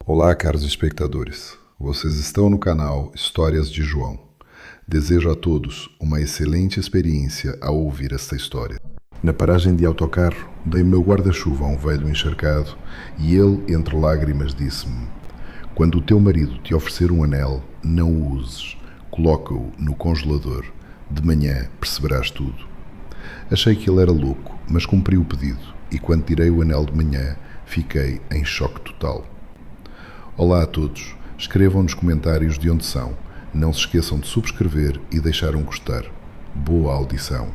Olá, caros espectadores. Vocês estão no canal Histórias de João. Desejo a todos uma excelente experiência ao ouvir esta história. Na paragem de autocarro, dei meu guarda-chuva a um velho encharcado e ele, entre lágrimas, disse-me: "Quando o teu marido te oferecer um anel, não o uses. Coloca-o no congelador. De manhã perceberás tudo." Achei que ele era louco, mas cumpri o pedido e quando tirei o anel de manhã, fiquei em choque total. Olá a todos, escrevam nos comentários de onde são, não se esqueçam de subscrever e deixar um gostar. Boa audição.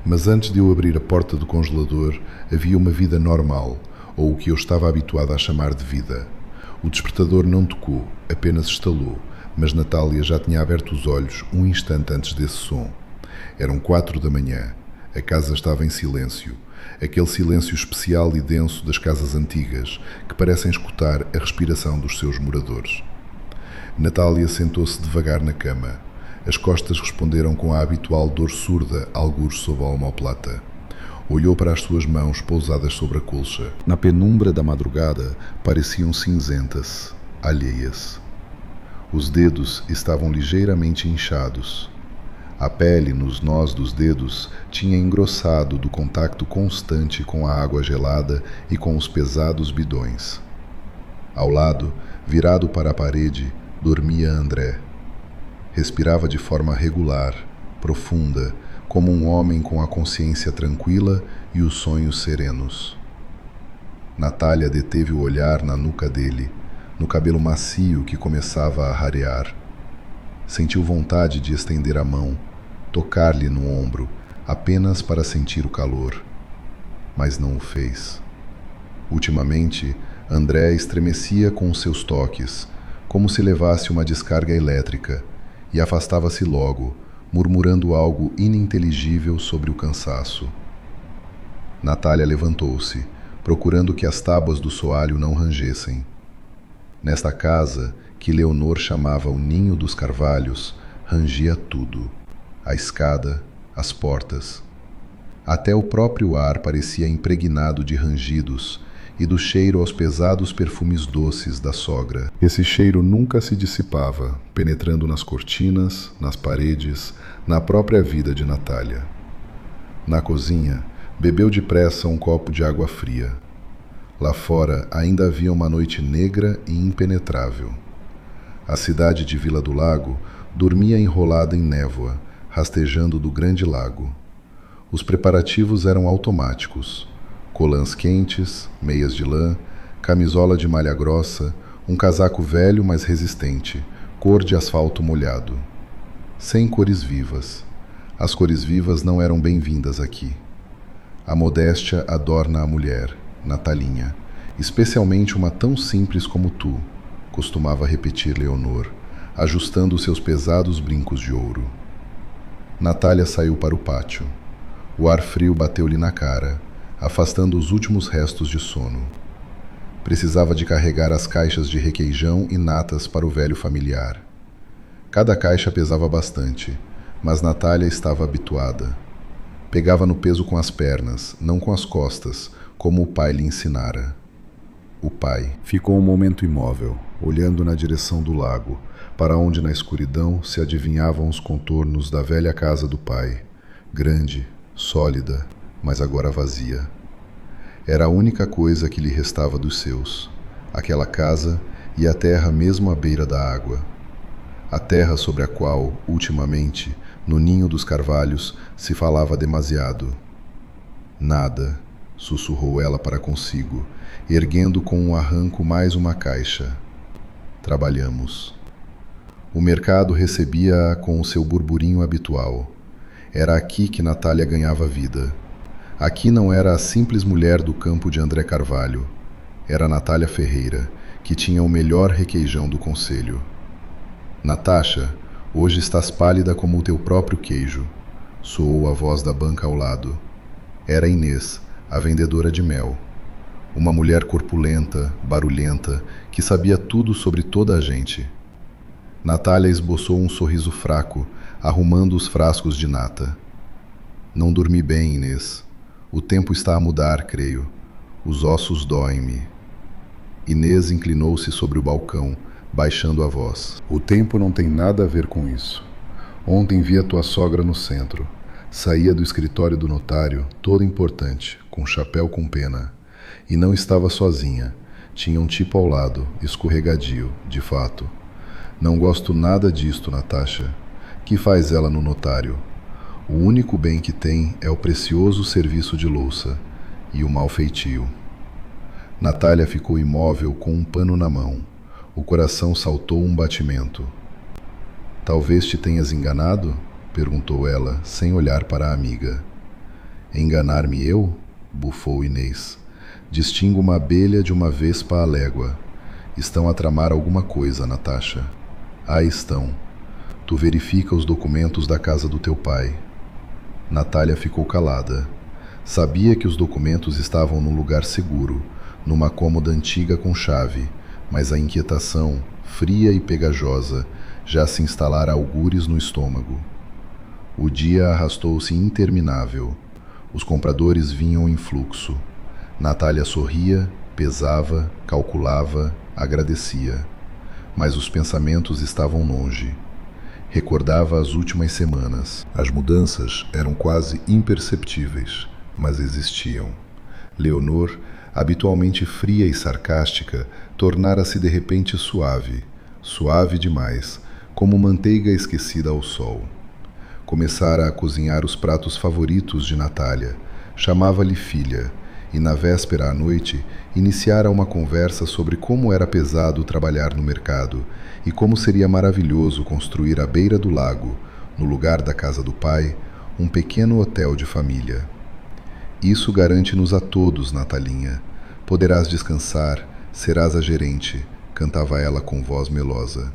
Mas antes de eu abrir a porta do congelador, havia uma vida normal, ou o que eu estava habituado a chamar de vida. O despertador não tocou, apenas estalou, mas Natália já tinha aberto os olhos um instante antes desse som. Eram 4 da manhã, a casa estava em silêncio. Aquele silêncio especial e denso das casas antigas, que parecem escutar a respiração dos seus moradores. Natália sentou-se devagar na cama. As costas responderam com a habitual dor surda, algures sob a omoplata. Olhou para as suas mãos pousadas sobre a colcha. Na penumbra da madrugada, pareciam cinzentas, alheias. Os dedos estavam ligeiramente inchados. A pele nos nós dos dedos tinha engrossado do contacto constante com a água gelada e com os pesados bidões. Ao lado, virado para a parede, dormia André. Respirava de forma regular, profunda, como um homem com a consciência tranquila e os sonhos serenos. Natália deteve o olhar na nuca dele, no cabelo macio que começava a rarear. Sentiu vontade de estender a mão, tocar-lhe no ombro, apenas para sentir o calor. Mas não o fez. Ultimamente, André estremecia com os seus toques, como se levasse uma descarga elétrica, e afastava-se logo, murmurando algo ininteligível sobre o cansaço. Natália levantou-se, procurando que as tábuas do soalho não rangessem. Nesta casa, que Leonor chamava o Ninho dos Carvalhos, rangia tudo. A escada, as portas. Até o próprio ar parecia impregnado de rangidos e do cheiro aos pesados perfumes doces da sogra. Esse cheiro nunca se dissipava, penetrando nas cortinas, nas paredes, na própria vida de Natália. Na cozinha, bebeu depressa um copo de água fria. Lá fora ainda havia uma noite negra e impenetrável. A cidade de Vila do Lago dormia enrolada em névoa, rastejando do grande lago. Os preparativos eram automáticos. Colãs quentes, meias de lã, camisola de malha grossa, um casaco velho mas resistente, cor de asfalto molhado. Sem cores vivas. As cores vivas não eram bem-vindas aqui. A modéstia adorna a mulher, Natalinha, especialmente uma tão simples como tu, costumava repetir Leonor, ajustando seus pesados brincos de ouro. Natália saiu para o pátio. O ar frio bateu-lhe na cara, afastando os últimos restos de sono. Precisava de carregar as caixas de requeijão e natas para o velho familiar. Cada caixa pesava bastante, mas Natália estava habituada. Pegava no peso com as pernas, não com as costas, como o pai lhe ensinara. O pai ficou um momento imóvel, olhando na direção do lago, para onde na escuridão se adivinhavam os contornos da velha casa do pai, grande, sólida, mas agora vazia. Era a única coisa que lhe restava dos seus, aquela casa e a terra mesmo à beira da água. A terra sobre a qual, ultimamente, no Ninho dos Carvalhos, se falava demasiado. Nada, sussurrou ela para consigo, erguendo com um arranco mais uma caixa. Trabalhamos. O mercado recebia-a com o seu burburinho habitual. Era aqui que Natália ganhava vida. Aqui não era a simples mulher do campo de André Carvalho. Era Natália Ferreira, que tinha o melhor requeijão do concelho. Natasha, hoje estás pálida como o teu próprio queijo, soou a voz da banca ao lado. Era Inês, a vendedora de mel. Uma mulher corpulenta, barulhenta, que sabia tudo sobre toda a gente. Natália esboçou um sorriso fraco, arrumando os frascos de nata. Não dormi bem, Inês. O tempo está a mudar, creio. Os ossos doem-me. Inês inclinou-se sobre o balcão, baixando a voz. O tempo não tem nada a ver com isso. Ontem vi a tua sogra no centro. Saía do escritório do notário, toda importante, com chapéu com pena. E não estava sozinha. Tinha um tipo ao lado, escorregadio, de fato. Não gosto nada disto, Natasha. Que faz ela no notário? O único bem que tem é o precioso serviço de louça e o mau feitio. Natália ficou imóvel com um pano na mão. O coração saltou um batimento. Talvez te tenhas enganado? Perguntou ela, sem olhar para a amiga. Enganar-me eu? Bufou Inês. Distingo uma abelha de uma vespa à légua. Estão a tramar alguma coisa, Natasha. Ah, estão. Tu verifica os documentos da casa do teu pai. Natália ficou calada. Sabia que os documentos estavam num lugar seguro, numa cômoda antiga com chave, mas a inquietação, fria e pegajosa, já se instalara algures no estômago. O dia arrastou-se interminável. Os compradores vinham em fluxo. Natália sorria, pesava, calculava, agradecia. Mas os pensamentos estavam longe. Recordava as últimas semanas. As mudanças eram quase imperceptíveis, mas existiam. Leonor, habitualmente fria e sarcástica, tornara-se de repente suave, suave demais, como manteiga esquecida ao sol. Começara a cozinhar os pratos favoritos de Natália, chamava-lhe filha, e na véspera à noite iniciara uma conversa sobre como era pesado trabalhar no mercado e como seria maravilhoso construir à beira do lago, no lugar da casa do pai, um pequeno hotel de família. Isso garante-nos a todos, Natalinha. Poderás descansar, serás a gerente, cantava ela com voz melosa.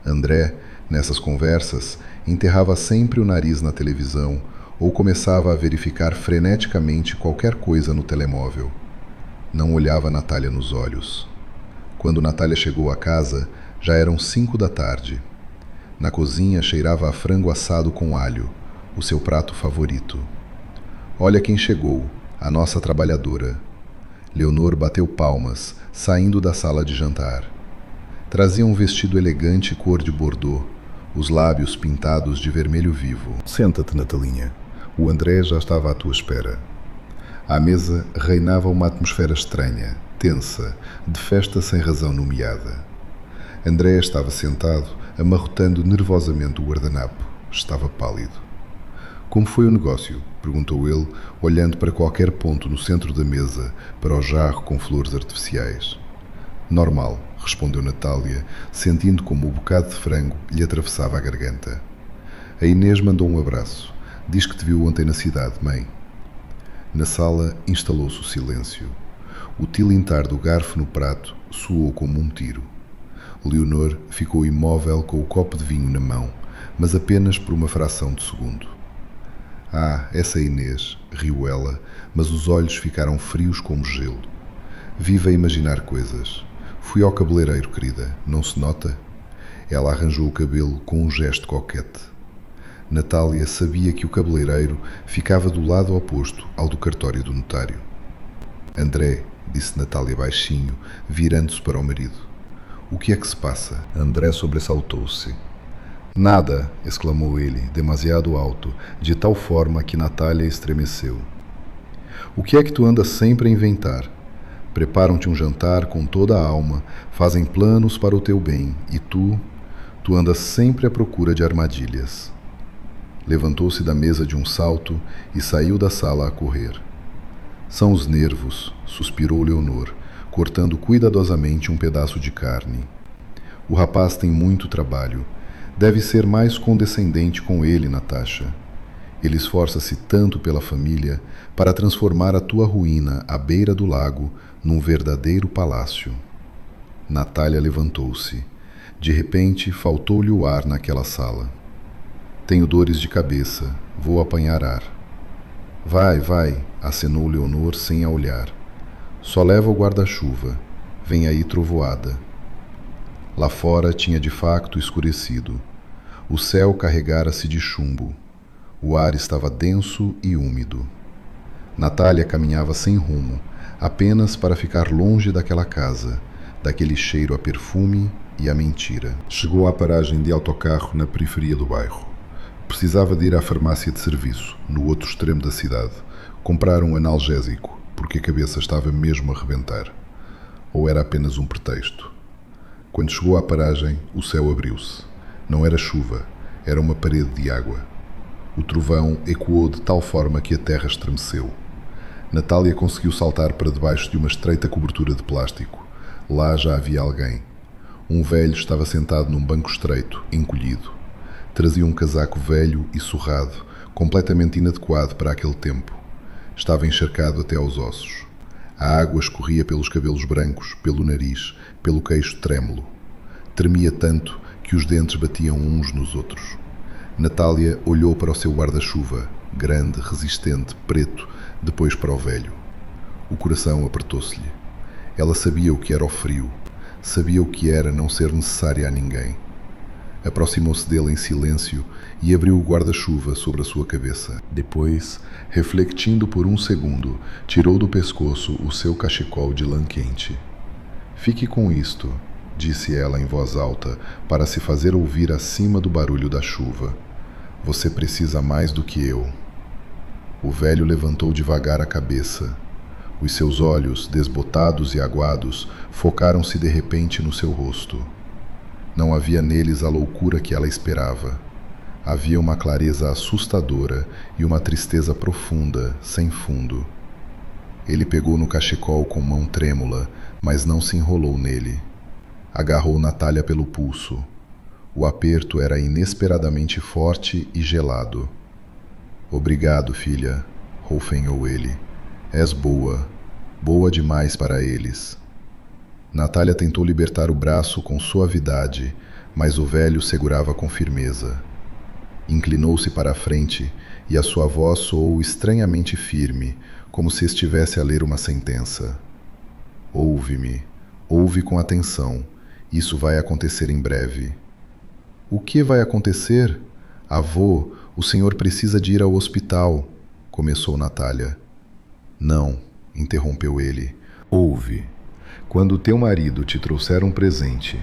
André, nessas conversas, enterrava sempre o nariz na televisão ou começava a verificar freneticamente qualquer coisa no telemóvel. Não olhava Natália nos olhos. Quando Natália chegou à casa, já eram 5 da tarde. Na cozinha cheirava a frango assado com alho, o seu prato favorito. Olha quem chegou, a nossa trabalhadora. Leonor bateu palmas, saindo da sala de jantar. Trazia um vestido elegante cor de bordô, os lábios pintados de vermelho vivo. Senta-te, Natalinha. O André já estava à tua espera. À mesa reinava uma atmosfera estranha, tensa, de festa sem razão nomeada. André estava sentado, amarrotando nervosamente o guardanapo. Estava pálido. Como foi o negócio? Perguntou ele, olhando para qualquer ponto no centro da mesa, para o jarro com flores artificiais. Normal, respondeu Natália, sentindo como o bocado de frango lhe atravessava a garganta. A Inês mandou um abraço. Diz que te viu ontem na cidade, mãe. Na sala instalou-se o silêncio. O tilintar do garfo no prato soou como um tiro. Leonor ficou imóvel com o copo de vinho na mão, mas apenas por uma fração de segundo. Ah, essa Inês, riu ela, mas os olhos ficaram frios como gelo. Vive a imaginar coisas. Fui ao cabeleireiro, querida, não se nota? Ela arranjou o cabelo com um gesto coquete. Natália sabia que o cabeleireiro ficava do lado oposto ao do cartório do notário. André, disse Natália baixinho, virando-se para o marido. O que é que se passa? André sobressaltou-se. Nada, exclamou ele, demasiado alto, de tal forma que Natália estremeceu. O que é que tu andas sempre a inventar? Preparam-te um jantar com toda a alma, fazem planos para o teu bem, e tu andas sempre à procura de armadilhas. Levantou-se da mesa de um salto e saiu da sala a correr. São os nervos, suspirou Leonor, cortando cuidadosamente um pedaço de carne. O rapaz tem muito trabalho. Deve ser mais condescendente com ele, Natasha. Ele esforça-se tanto pela família para transformar a tua ruína à beira do lago num verdadeiro palácio. Natália levantou-se. De repente, faltou-lhe o ar naquela sala. Tenho dores de cabeça. Vou apanhar ar. Vai, vai, acenou Leonor sem a olhar. Só leva o guarda-chuva. Vem aí trovoada. Lá fora tinha de facto escurecido. O céu carregara-se de chumbo. O ar estava denso e úmido. Natália caminhava sem rumo, apenas para ficar longe daquela casa, daquele cheiro a perfume e a mentira. Chegou à paragem de autocarro na periferia do bairro. Precisava de ir à farmácia de serviço, no outro extremo da cidade, comprar um analgésico, porque a cabeça estava mesmo a rebentar. Ou era apenas um pretexto? Quando chegou à paragem, o céu abriu-se. Não era chuva, era uma parede de água. O trovão ecoou de tal forma que a terra estremeceu. Natália conseguiu saltar para debaixo de uma estreita cobertura de plástico. Lá já havia alguém. Um velho estava sentado num banco estreito, encolhido. Trazia um casaco velho e surrado, completamente inadequado para aquele tempo. Estava encharcado até aos ossos. A água escorria pelos cabelos brancos, pelo nariz, pelo queixo trêmulo. Tremia tanto que os dentes batiam uns nos outros. Natália olhou para o seu guarda-chuva, grande, resistente, preto, depois para o velho. O coração apertou-se-lhe. Ela sabia o que era o frio, sabia o que era não ser necessária a ninguém. Aproximou-se dele em silêncio e abriu o guarda-chuva sobre a sua cabeça. Depois, refletindo por um segundo, tirou do pescoço o seu cachecol de lã quente. "Fique com isto", disse ela em voz alta, para se fazer ouvir acima do barulho da chuva. "Você precisa mais do que eu." O velho levantou devagar a cabeça. Os seus olhos, desbotados e aguados, focaram-se de repente no seu rosto. Não havia neles a loucura que ela esperava. Havia uma clareza assustadora e uma tristeza profunda, sem fundo. Ele pegou no cachecol com mão trêmula, mas não se enrolou nele. Agarrou Natália pelo pulso. O aperto era inesperadamente forte e gelado. "Obrigado, filha", rofenhou ele. "És boa, boa demais para eles." Natália tentou libertar o braço com suavidade, mas o velho segurava com firmeza. Inclinou-se para a frente e a sua voz soou estranhamente firme, como se estivesse a ler uma sentença. "Ouve-me, ouve com atenção. Isso vai acontecer em breve." "O que vai acontecer? Avô, o senhor precisa de ir ao hospital", começou Natália. "Não", interrompeu ele. "Ouve. Quando teu marido te trouxer um presente,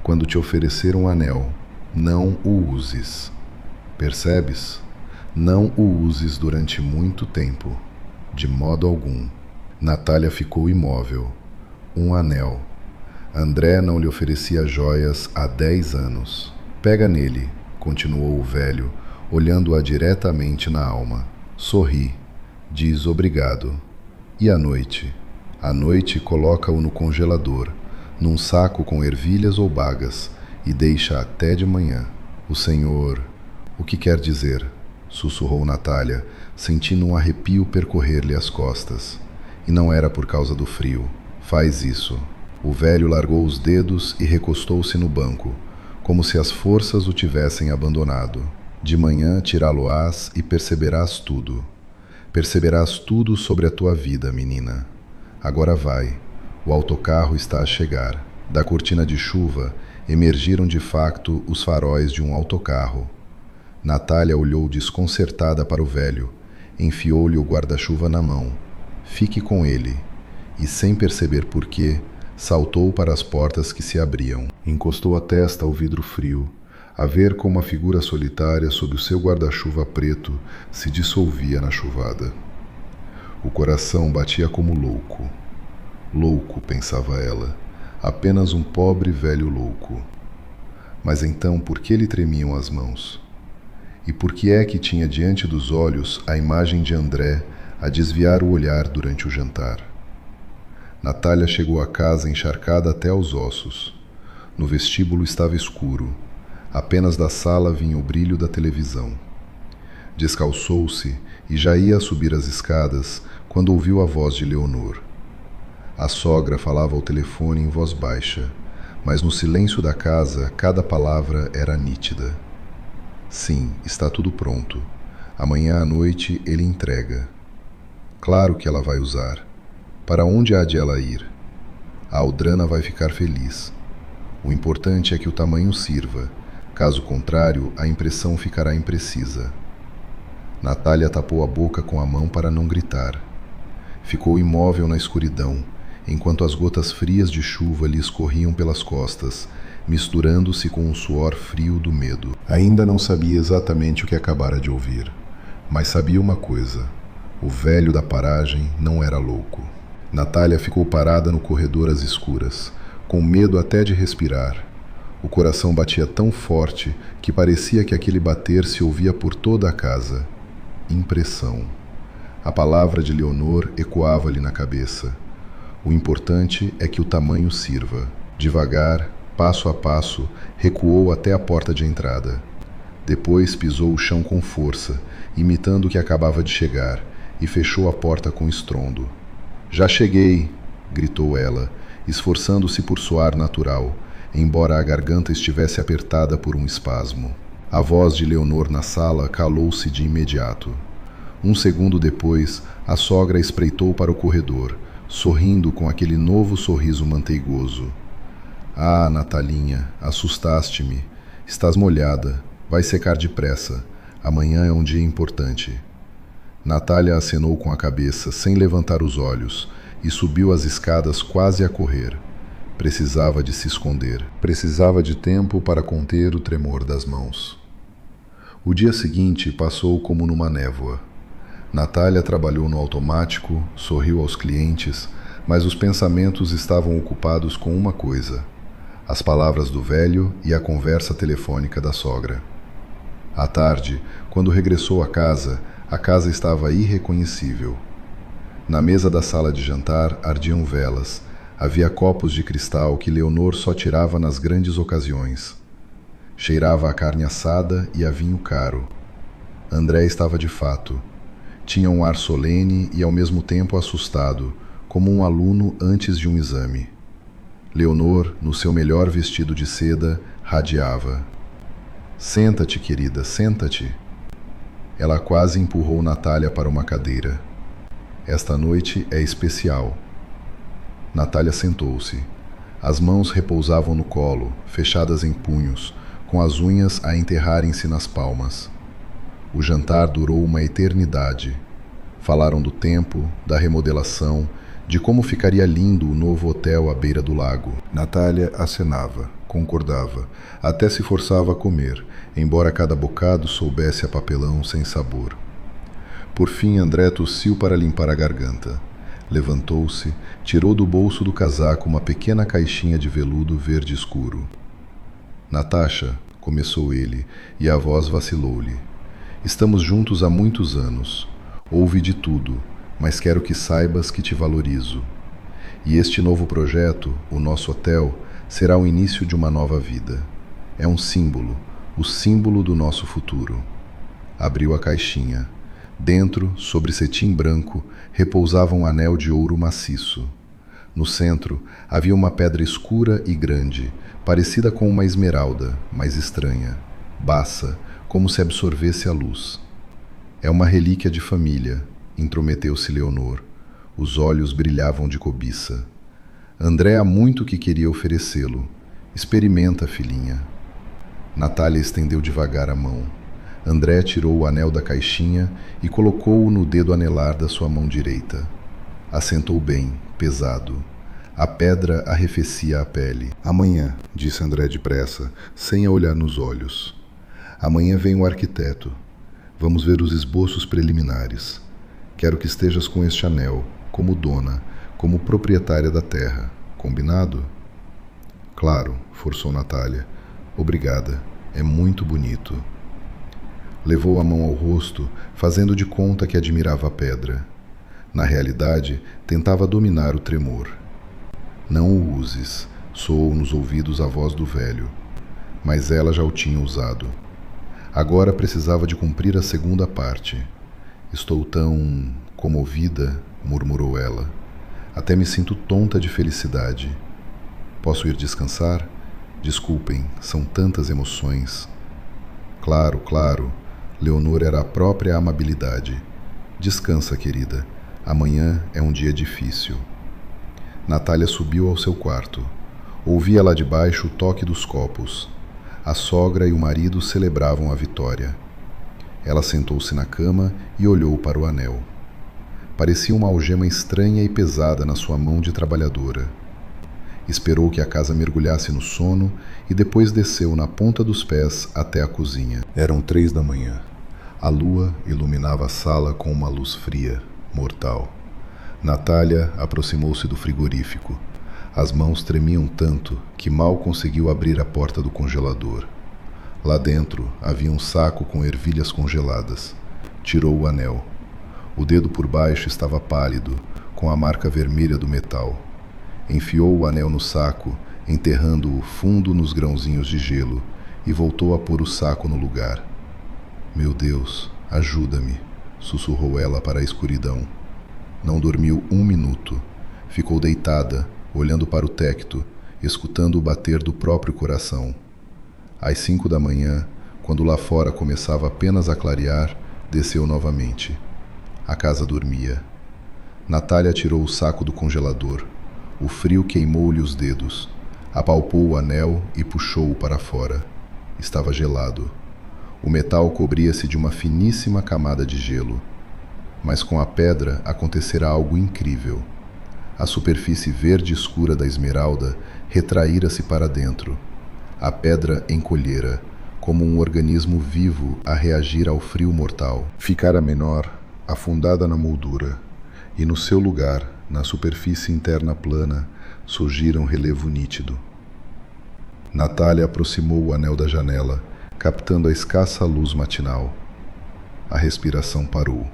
quando te oferecer um anel, não o uses. Percebes? Não o uses durante muito tempo. De modo algum." Natália ficou imóvel. Um anel. André não lhe oferecia joias há 10 anos. "Pega nele", continuou o velho, olhando-a diretamente na alma. "Sorri. Diz obrigado. E à noite? À noite coloca-o no congelador, num saco com ervilhas ou bagas, e deixa até de manhã. O senhor... O que quer dizer?", sussurrou Natália, sentindo um arrepio percorrer-lhe as costas. E não era por causa do frio. "Faz isso." O velho largou os dedos e recostou-se no banco, como se as forças o tivessem abandonado. "De manhã tirá-lo-ás e perceberás tudo. Perceberás tudo sobre a tua vida, menina. Agora vai. O autocarro está a chegar." Da cortina de chuva emergiram de facto os faróis de um autocarro. Natália olhou desconcertada para o velho, enfiou-lhe o guarda-chuva na mão. "Fique com ele." E, sem perceber por quê, saltou para as portas que se abriam. Encostou a testa ao vidro frio, a ver como a figura solitária sob o seu guarda-chuva preto se dissolvia na chuvada. O coração batia como louco. Louco, pensava ela, apenas um pobre velho louco. Mas então por que lhe tremiam as mãos? E por que é que tinha diante dos olhos a imagem de André a desviar o olhar durante o jantar? Natália chegou à casa encharcada até aos ossos. No vestíbulo estava escuro. Apenas da sala vinha o brilho da televisão. Descalçou-se e já ia a subir as escadas quando ouviu a voz de Leonor. A sogra falava ao telefone em voz baixa, mas no silêncio da casa cada palavra era nítida. "Sim, está tudo pronto. Amanhã à noite ele entrega." Claro que ela vai usar. Para onde há de ela ir? A Aldrana vai ficar feliz. O importante é que o tamanho sirva. Caso contrário, a impressão ficará imprecisa. Natália tapou a boca com a mão para não gritar. Ficou imóvel na escuridão, enquanto as gotas frias de chuva lhe escorriam pelas costas, misturando-se com o suor frio do medo. Ainda não sabia exatamente o que acabara de ouvir, mas sabia uma coisa: o velho da paragem não era louco. Natália ficou parada no corredor às escuras, com medo até de respirar. O coração batia tão forte que parecia que aquele bater se ouvia por toda a casa. Impressão. A palavra de Leonor ecoava-lhe na cabeça. O importante é que o tamanho sirva. Devagar, passo a passo, recuou até a porta de entrada. Depois pisou o chão com força, imitando o que acabava de chegar, e fechou a porta com estrondo. "Já cheguei!" gritou ela, esforçando-se por soar natural, embora a garganta estivesse apertada por um espasmo. A voz de Leonor na sala calou-se de imediato. Um segundo depois, a sogra espreitou para o corredor, sorrindo com aquele novo sorriso manteigoso. "Ah, Natalinha, assustaste-me. Estás molhada. Vai secar depressa. Amanhã é um dia importante." Natália acenou com a cabeça, sem levantar os olhos, e subiu as escadas quase a correr. Precisava de se esconder. Precisava de tempo para conter o tremor das mãos. O dia seguinte passou como numa névoa. Natália trabalhou no automático, sorriu aos clientes, mas os pensamentos estavam ocupados com uma coisa: as palavras do velho e a conversa telefônica da sogra. À tarde, quando regressou a casa estava irreconhecível. Na mesa da sala de jantar ardiam velas. Havia copos de cristal que Leonor só tirava nas grandes ocasiões. Cheirava a carne assada e a vinho caro. André estava de fato. Tinha um ar solene e ao mesmo tempo assustado, como um aluno antes de um exame. Leonor, no seu melhor vestido de seda, radiava. "Senta-te, querida, senta-te." Ela quase empurrou Natália para uma cadeira. "Esta noite é especial." Natália sentou-se. As mãos repousavam no colo, fechadas em punhos, com as unhas a enterrarem-se nas palmas. O jantar durou uma eternidade. Falaram do tempo, da remodelação, de como ficaria lindo o novo hotel à beira do lago. Natália acenava, concordava, até se forçava a comer, embora cada bocado soubesse a papelão sem sabor. Por fim, André tossiu para limpar a garganta. Levantou-se, tirou do bolso do casaco uma pequena caixinha de veludo verde escuro. "Natasha", começou ele, e a voz vacilou-lhe. "Estamos juntos há muitos anos. Houve de tudo, mas quero que saibas que te valorizo. E este novo projeto, o nosso hotel, será o início de uma nova vida. É um símbolo, o símbolo do nosso futuro." Abriu a caixinha. Dentro, sobre cetim branco, repousava um anel de ouro maciço. No centro, havia uma pedra escura e grande, parecida com uma esmeralda, mas estranha, baça, como se absorvesse a luz. "É uma relíquia de família", intrometeu-se Leonor. Os olhos brilhavam de cobiça. "André há muito que queria oferecê-lo. Experimenta, filhinha." Natália estendeu devagar a mão. André tirou o anel da caixinha e colocou-o no dedo anelar da sua mão direita. Assentou bem, pesado. A pedra arrefecia a pele. "Amanhã", disse André depressa, sem a olhar nos olhos. "Amanhã vem o arquiteto. Vamos ver os esboços preliminares. Quero que estejas com este anel, como dona, como proprietária da terra. Combinado?" "Claro", forçou Natália. "Obrigada. É muito bonito." Levou a mão ao rosto, fazendo de conta que admirava a pedra. Na realidade, tentava dominar o tremor. "Não o uses", soou nos ouvidos a voz do velho. Mas ela já o tinha usado. Agora precisava de cumprir a segunda parte. "Estou tão comovida", murmurou ela. "Até me sinto tonta de felicidade. Posso ir descansar? Desculpem, são tantas emoções." "Claro, claro." Leonor era a própria amabilidade. "Descansa, querida. Amanhã é um dia difícil." Natália subiu ao seu quarto. Ouvia lá de baixo o toque dos copos. A sogra e o marido celebravam a vitória. Ela sentou-se na cama e olhou para o anel. Parecia uma algema estranha e pesada na sua mão de trabalhadora. Esperou que a casa mergulhasse no sono e depois desceu na ponta dos pés até a cozinha. Eram 3 da manhã. A lua iluminava a sala com uma luz fria, mortal. Natália aproximou-se do frigorífico. As mãos tremiam tanto que mal conseguiu abrir a porta do congelador. Lá dentro havia um saco com ervilhas congeladas. Tirou o anel. O dedo por baixo estava pálido, com a marca vermelha do metal. Enfiou o anel no saco, enterrando-o fundo nos grãozinhos de gelo, e voltou a pôr o saco no lugar. Meu Deus, ajuda-me, sussurrou ela para a escuridão. Não dormiu 1 minuto. Ficou deitada, olhando para o tecto, escutando o bater do próprio coração. Às 5 da manhã, quando lá fora começava apenas a clarear, desceu novamente. A casa dormia. Natália tirou o saco do congelador. O frio queimou-lhe os dedos. Apalpou o anel e puxou-o para fora. Estava gelado. O metal cobria-se de uma finíssima camada de gelo. Mas com a pedra acontecera algo incrível. A superfície verde escura da esmeralda retraíra-se para dentro. A pedra encolhera, como um organismo vivo a reagir ao frio mortal. Ficara menor, afundada na moldura, e no seu lugar, na superfície interna plana, surgira um relevo nítido. Natália aproximou o anel da janela, captando a escassa luz matinal. A respiração parou.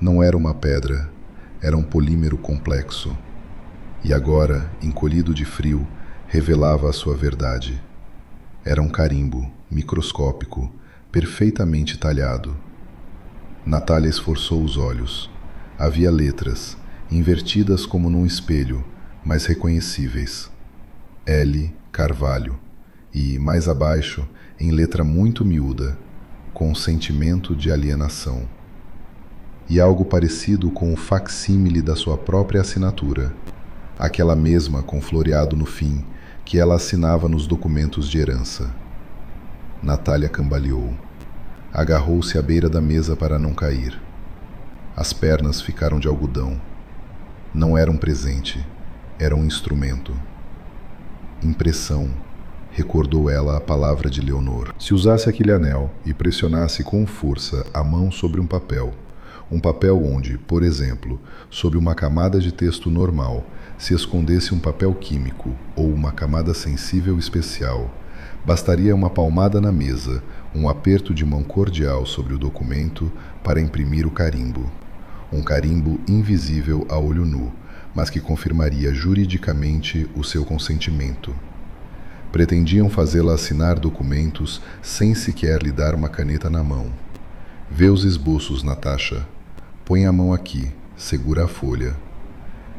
Não era uma pedra, era um polímero complexo. E agora, encolhido de frio, revelava a sua verdade. Era um carimbo, microscópico, perfeitamente talhado. Natália esforçou os olhos. Havia letras, invertidas como num espelho, mas reconhecíveis. L. Carvalho. E, mais abaixo, em letra muito miúda, com sentimento de alienação. E algo parecido com o facsímile da sua própria assinatura, aquela mesma com floreado no fim, que ela assinava nos documentos de herança. Natália cambaleou. Agarrou-se à beira da mesa para não cair. As pernas ficaram de algodão. Não era um presente, era um instrumento. Impressão, recordou ela a palavra de Leonor. Se usasse aquele anel e pressionasse com força a mão sobre um papel onde, por exemplo, sob uma camada de texto normal, se escondesse um papel químico ou uma camada sensível especial, bastaria uma palmada na mesa, um aperto de mão cordial sobre o documento para imprimir o carimbo. Um carimbo invisível a olho nu, mas que confirmaria juridicamente o seu consentimento. Pretendiam fazê-la assinar documentos sem sequer lhe dar uma caneta na mão. Vê os esboços, Natasha. Põe a mão aqui, segura a folha.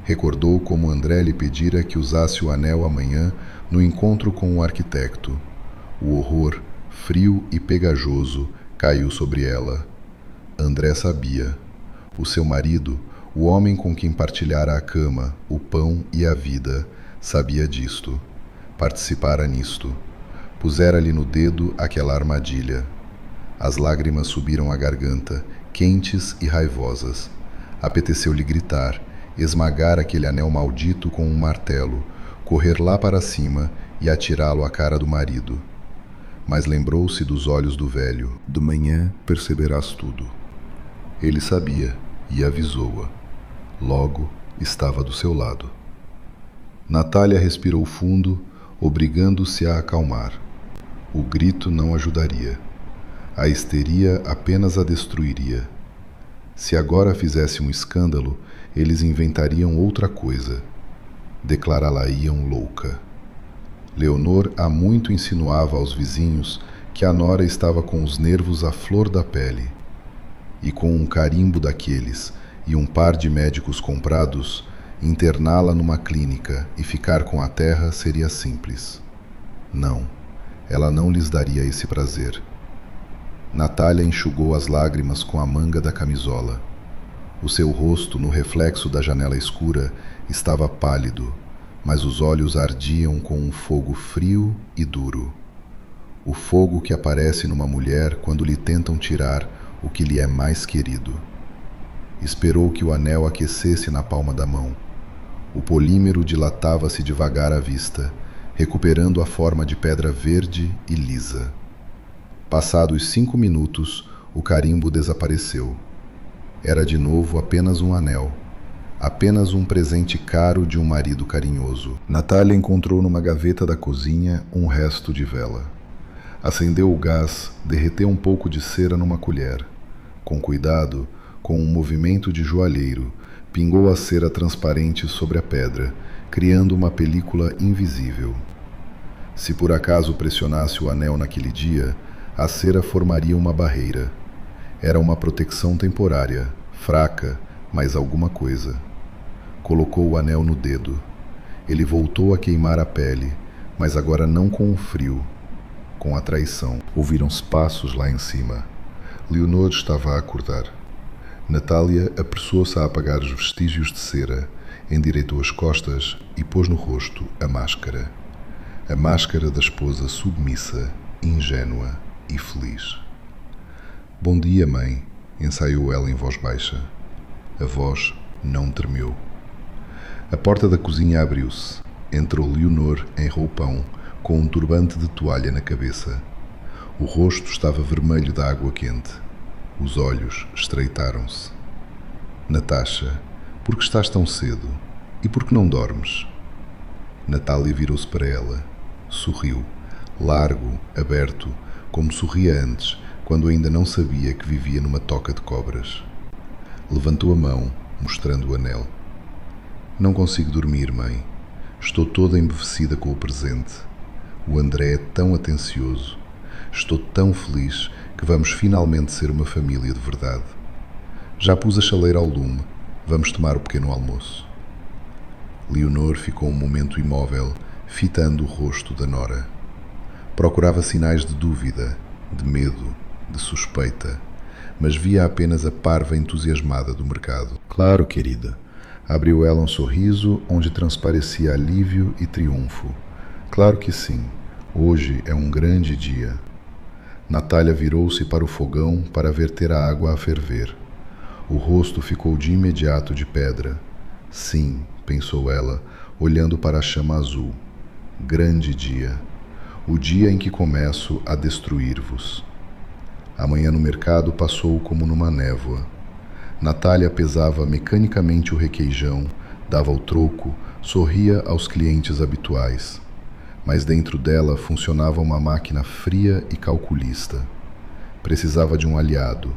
Recordou como André lhe pedira que usasse o anel amanhã no encontro com o arquitecto. O horror, frio e pegajoso, caiu sobre ela. André sabia. O seu marido, o homem com quem partilhara a cama, o pão e a vida, sabia disto. Participara nisto. Pusera-lhe no dedo aquela armadilha. As lágrimas subiram à garganta, quentes e raivosas. Apeteceu-lhe gritar, esmagar aquele anel maldito com um martelo, correr lá para cima e atirá-lo à cara do marido. Mas lembrou-se dos olhos do velho. De manhã perceberás tudo. Ele sabia e avisou-a. Logo estava do seu lado. Natália respirou fundo, obrigando-se a acalmar. O grito não ajudaria. A histeria apenas a destruiria. Se agora fizesse um escândalo, eles inventariam outra coisa. Declará-la-iam louca. Leonor há muito insinuava aos vizinhos que a nora estava com os nervos à flor da pele. E com um carimbo daqueles e um par de médicos comprados, interná-la numa clínica e ficar com a terra seria simples. Não, ela não lhes daria esse prazer. Natália enxugou as lágrimas com a manga da camisola. O seu rosto, no reflexo da janela escura, estava pálido, mas os olhos ardiam com um fogo frio e duro. O fogo que aparece numa mulher quando lhe tentam tirar o que lhe é mais querido. Esperou que o anel aquecesse na palma da mão. O polímero dilatava-se devagar à vista, recuperando a forma de pedra verde e lisa. Passados 5 minutos, o carimbo desapareceu. Era de novo apenas um anel, apenas um presente caro de um marido carinhoso. Natália encontrou numa gaveta da cozinha um resto de vela. Acendeu o gás, derreteu um pouco de cera numa colher. Com cuidado, com um movimento de joalheiro, pingou a cera transparente sobre a pedra, criando uma película invisível. Se por acaso pressionasse o anel naquele dia, a cera formaria uma barreira. Era uma proteção temporária, fraca, mas alguma coisa. Colocou o anel no dedo. Ele voltou a queimar a pele, mas agora não com o frio, com a traição. Ouviram-se passos lá em cima. Leonor estava a acordar. Natália apressou-se a apagar os vestígios de cera, endireitou as costas e pôs no rosto a máscara. A máscara da esposa submissa, ingênua e feliz. Bom dia, mãe, ensaiou ela em voz baixa. A voz não tremeu. A porta da cozinha abriu-se. Entrou Leonor em roupão, com um turbante de toalha na cabeça. O rosto estava vermelho da água quente. Os olhos estreitaram-se. Natasha, por que estás tão cedo? E por que não dormes? Natália virou-se para ela. Sorriu, largo, aberto, como sorria antes, quando ainda não sabia que vivia numa toca de cobras. Levantou a mão, mostrando o anel. Não consigo dormir, mãe. Estou toda embevecida com o presente. O André é tão atencioso. Estou tão feliz que vamos finalmente ser uma família de verdade. Já pus a chaleira ao lume. Vamos tomar o pequeno almoço. Leonor ficou um momento imóvel, fitando o rosto da nora. Procurava sinais de dúvida, de medo, de suspeita, mas via apenas a parva entusiasmada do mercado. Claro, querida. Abriu ela um sorriso onde transparecia alívio e triunfo. Claro que sim. Hoje é um grande dia. Natália virou-se para o fogão para verter a água a ferver. O rosto ficou de imediato de pedra. Sim, pensou ela, olhando para a chama azul. Grande dia. O dia em que começo a destruir-vos. Amanhã no mercado passou como numa névoa. Natália pesava mecanicamente o requeijão, dava o troco, sorria aos clientes habituais. Mas dentro dela funcionava uma máquina fria e calculista. Precisava de um aliado.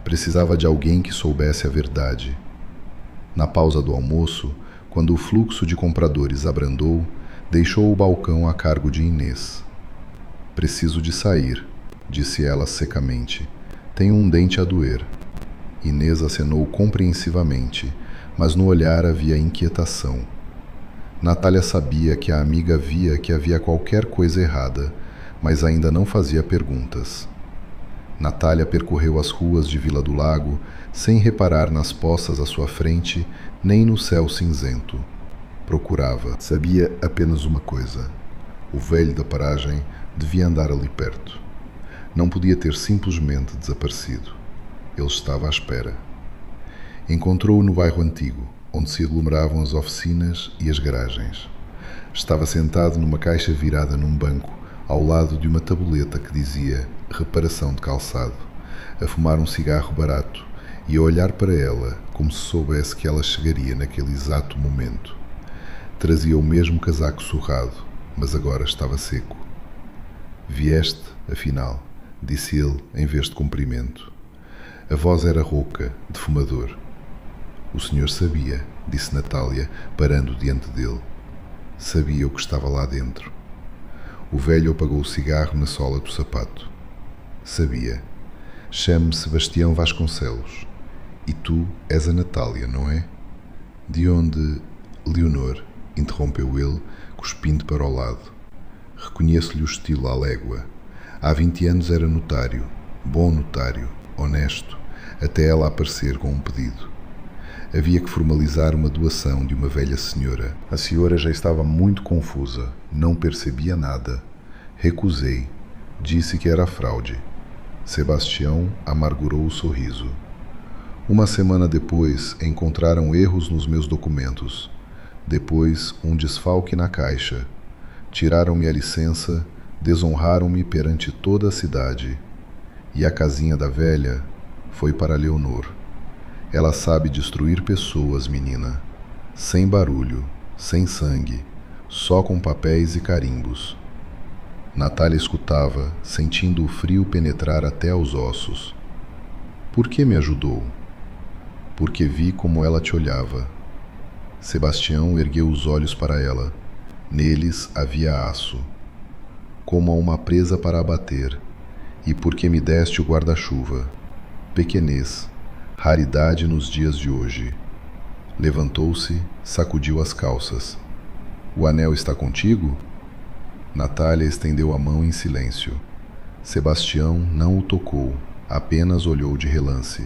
Precisava de alguém que soubesse a verdade. Na pausa do almoço, quando o fluxo de compradores abrandou, deixou o balcão a cargo de Inês. Preciso de sair, disse ela secamente. Tenho um dente a doer. Inês acenou compreensivamente, mas no olhar havia inquietação. Natália sabia que a amiga via que havia qualquer coisa errada, mas ainda não fazia perguntas. Natália percorreu as ruas de Vila do Lago, sem reparar nas poças à sua frente, nem no céu cinzento. Procurava. Sabia apenas uma coisa. O velho da paragem devia andar ali perto. Não podia ter simplesmente desaparecido. Ele estava à espera. Encontrou-o no bairro antigo, onde se aglomeravam as oficinas e as garagens. Estava sentado numa caixa virada num banco, ao lado de uma tabuleta que dizia reparação de calçado, a fumar um cigarro barato e a olhar para ela como se soubesse que ela chegaria naquele exato momento. Trazia o mesmo casaco surrado, mas agora estava seco. Vieste, afinal, disse ele em vez de cumprimento. A voz era rouca, de fumador. O senhor sabia, disse Natália, parando diante dele. Sabia o que estava lá dentro. O velho apagou o cigarro na sola do sapato. Sabia. Chame-me Sebastião Vasconcelos. E tu és a Natália, não é? De onde... Leonor, interrompeu ele, cuspindo para o lado. Reconheço-lhe o estilo à légua. Há 20 anos era notário, bom notário, honesto, até ela aparecer com um pedido. Havia que formalizar uma doação de uma velha senhora. A senhora já estava muito confusa, não percebia nada. Recusei. Disse que era fraude. Sebastião amargurou o sorriso. Uma semana depois, encontraram erros nos meus documentos. Depois, um desfalque na caixa. Tiraram-me a licença, desonraram-me perante toda a cidade. E a casinha da velha foi para Leonor. Ela sabe destruir pessoas, menina. Sem barulho, sem sangue, só com papéis e carimbos. Natália escutava, sentindo o frio penetrar até aos ossos. Por que me ajudou? Porque vi como ela te olhava. Sebastião ergueu os olhos para ela. Neles havia aço, como a uma presa para abater. E porque me deste o guarda-chuva. Pequenez, raridade nos dias de hoje. Levantou-se, sacudiu as calças. O anel está contigo? Natália estendeu a mão em silêncio. Sebastião não o tocou, apenas olhou de relance.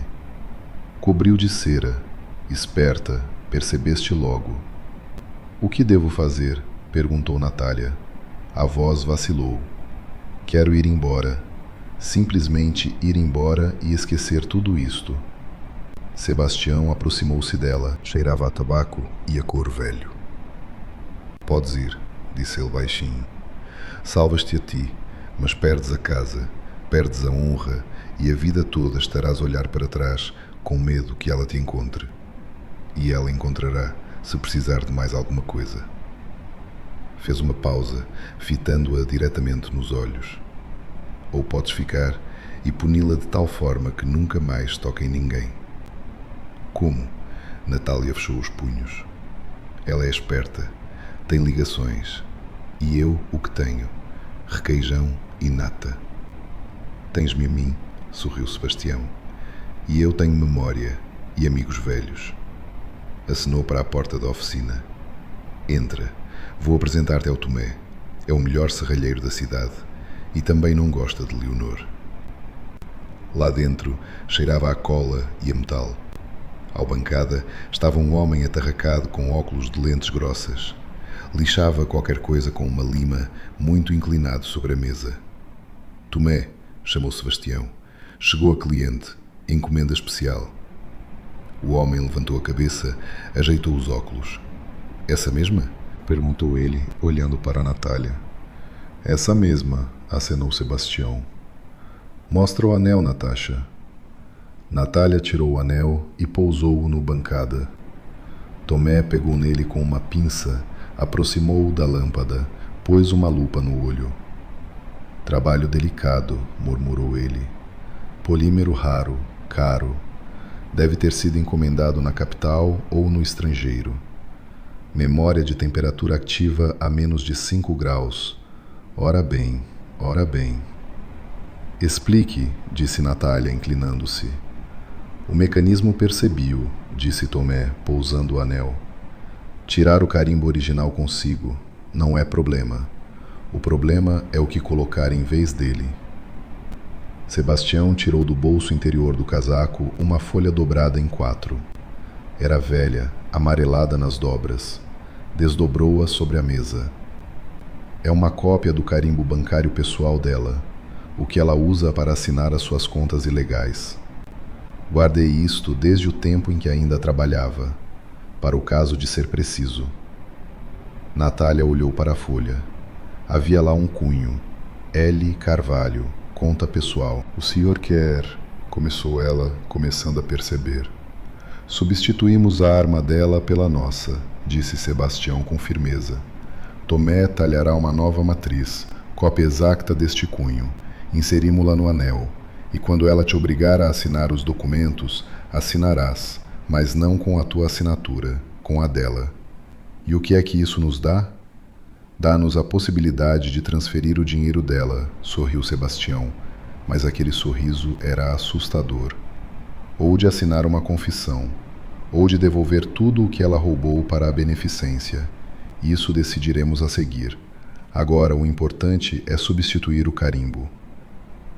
Cobriu de cera. Esperta, percebeste logo. O que devo fazer? Perguntou Natália. A voz vacilou. Quero ir embora. Simplesmente ir embora e esquecer tudo isto. Sebastião aproximou-se dela. Cheirava a tabaco e a couro velho. Podes ir, disse ele baixinho. Salvas-te a ti, mas perdes a casa, perdes a honra e a vida toda estarás a olhar para trás com medo que ela te encontre. E ela encontrará, se precisar de mais alguma coisa. Fez uma pausa, fitando-a diretamente nos olhos. Ou podes ficar e puni-la de tal forma que nunca mais toque em ninguém. Como? Natália fechou os punhos. Ela é esperta, tem ligações. E eu o que tenho? Requeijão e nata. Tens-me a mim, sorriu Sebastião. E eu tenho memória e amigos velhos. Acenou para a porta da oficina. Entra, vou apresentar-te ao Tomé. É o melhor serralheiro da cidade e também não gosta de Leonor. Lá dentro cheirava a cola e a metal. Ao bancada estava um homem atarracado com óculos de lentes grossas. Lixava qualquer coisa com uma lima, muito inclinado sobre a mesa. Tomé, chamou Sebastião. Chegou a cliente, encomenda especial. O homem levantou a cabeça, ajeitou os óculos. Essa mesma? Perguntou ele, olhando para a Natália. Essa mesma, acenou Sebastião. Mostra o anel, Natasha. Natália tirou o anel e pousou-o no bancada. Tomé pegou nele com uma pinça, aproximou-o da lâmpada, pôs uma lupa no olho. Trabalho delicado, murmurou ele. Polímero raro, caro. Deve ter sido encomendado na capital ou no estrangeiro. Memória de temperatura ativa a menos de 5 graus. Ora bem, ora bem. Explique, disse Natália, inclinando-se. O mecanismo percebi-o, disse Tomé, pousando o anel. Tirar o carimbo original consigo não é problema. O problema é o que colocar em vez dele. Sebastião tirou do bolso interior do casaco uma folha dobrada em 4. Era velha, amarelada nas dobras. Desdobrou-a sobre a mesa. É uma cópia do carimbo bancário pessoal dela, o que ela usa para assinar as suas contas ilegais. Guardei isto desde o tempo em que ainda trabalhava, para o caso de ser preciso. Natália olhou para a folha. Havia lá um cunho. L. Carvalho, conta pessoal. O senhor quer... Começou ela, começando a perceber. Substituímos a arma dela pela nossa, disse Sebastião com firmeza. Tomé talhará uma nova matriz, cópia exata deste cunho. Inserimos-la no anel. E quando ela te obrigar a assinar os documentos, assinarás, mas não com a tua assinatura, com a dela. E o que é que isso nos dá? Dá-nos a possibilidade de transferir o dinheiro dela, sorriu Sebastião, mas aquele sorriso era assustador. Ou de assinar uma confissão, ou de devolver tudo o que ela roubou para a beneficência. Isso decidiremos a seguir. Agora o importante é substituir o carimbo.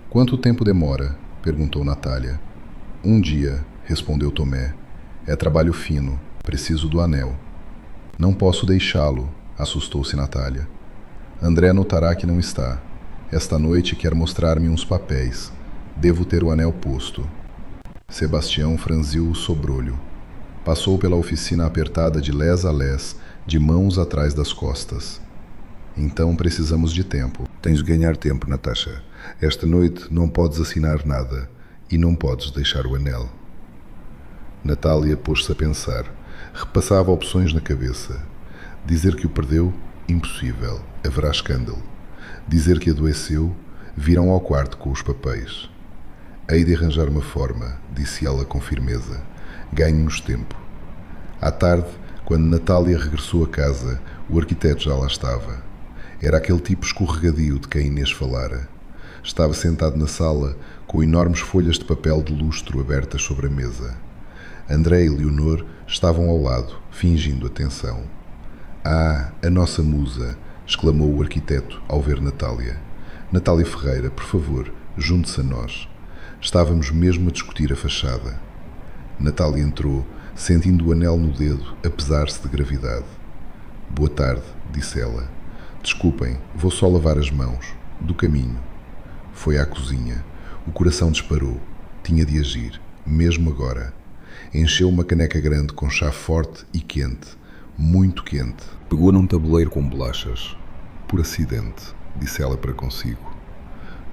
Quanto tempo demora? Perguntou Natália. 1 dia, respondeu Tomé. É trabalho fino, preciso do anel. Não posso deixá-lo, assustou-se Natália. André notará que não está. Esta noite quer mostrar-me uns papéis. Devo ter o anel posto. Sebastião franziu o sobrolho. Passou pela oficina apertada de lés a lés, de mãos atrás das costas. Então precisamos de tempo. Tens de ganhar tempo, Natasha. Esta noite não podes assinar nada e não podes deixar o anel. Natália pôs-se a pensar. Repassava opções na cabeça. Dizer que o perdeu? Impossível. Haverá escândalo. Dizer que adoeceu? Virão ao quarto com os papéis. Hei de arranjar uma forma, disse ela com firmeza. Ganhe-nos tempo. À tarde, quando Natália regressou a casa, o arquiteto já lá estava. Era aquele tipo escorregadio de quem Inês falara. Estava sentado na sala, com enormes folhas de papel de lustro abertas sobre a mesa. André e Leonor estavam ao lado, fingindo atenção. Ah, a nossa musa! Exclamou o arquiteto ao ver Natália. Natália Ferreira, por favor, junte-se a nós. Estávamos mesmo a discutir a fachada. Natália entrou, sentindo o anel no dedo, a pesar-se de gravidade. Boa tarde, disse ela. Desculpem, vou só lavar as mãos. Do caminho. Foi à cozinha. O coração disparou. Tinha de agir, mesmo agora. Encheu uma caneca grande com chá forte e quente, muito quente. Pegou num tabuleiro com bolachas. Por acidente, disse ela para consigo.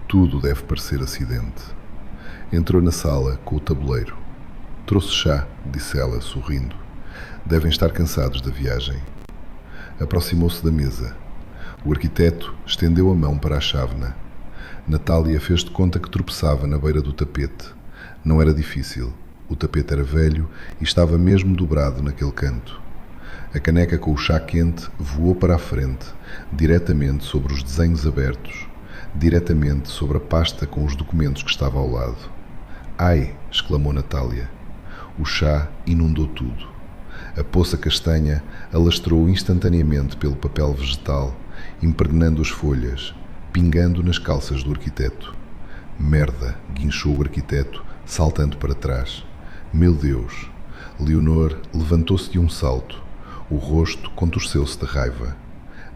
Tudo deve parecer acidente. Entrou na sala com o tabuleiro. Trouxe chá, disse ela, sorrindo. Devem estar cansados da viagem. Aproximou-se da mesa. O arquiteto estendeu a mão para a chávena. Natália fez de conta que tropeçava na beira do tapete. Não era difícil. O tapete era velho e estava mesmo dobrado naquele canto. A caneca com o chá quente voou para a frente, diretamente sobre os desenhos abertos, diretamente sobre a pasta com os documentos que estava ao lado. Ai! Exclamou Natália. O chá inundou tudo. A poça castanha alastrou instantaneamente pelo papel vegetal, impregnando as folhas, pingando nas calças do arquiteto. Merda! Guinchou o arquiteto, saltando para trás. Meu Deus! Leonor levantou-se de um salto. O rosto contorceu-se de raiva.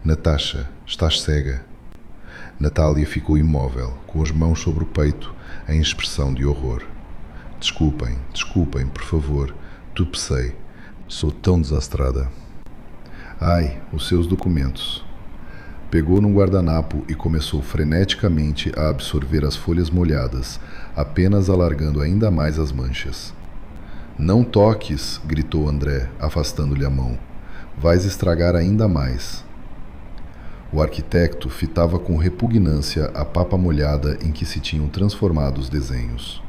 Natasha, estás cega? Natália ficou imóvel, com as mãos sobre o peito, em expressão de horror. Desculpem, por favor. Tropecei. Sou tão desastrada. Ai, os seus documentos. Pegou num guardanapo e começou freneticamente a absorver as folhas molhadas, apenas alargando ainda mais as manchas. Não toques, gritou André, afastando-lhe a mão. Vais estragar ainda mais. O arquiteto fitava com repugnância a papa molhada em que se tinham transformado os desenhos.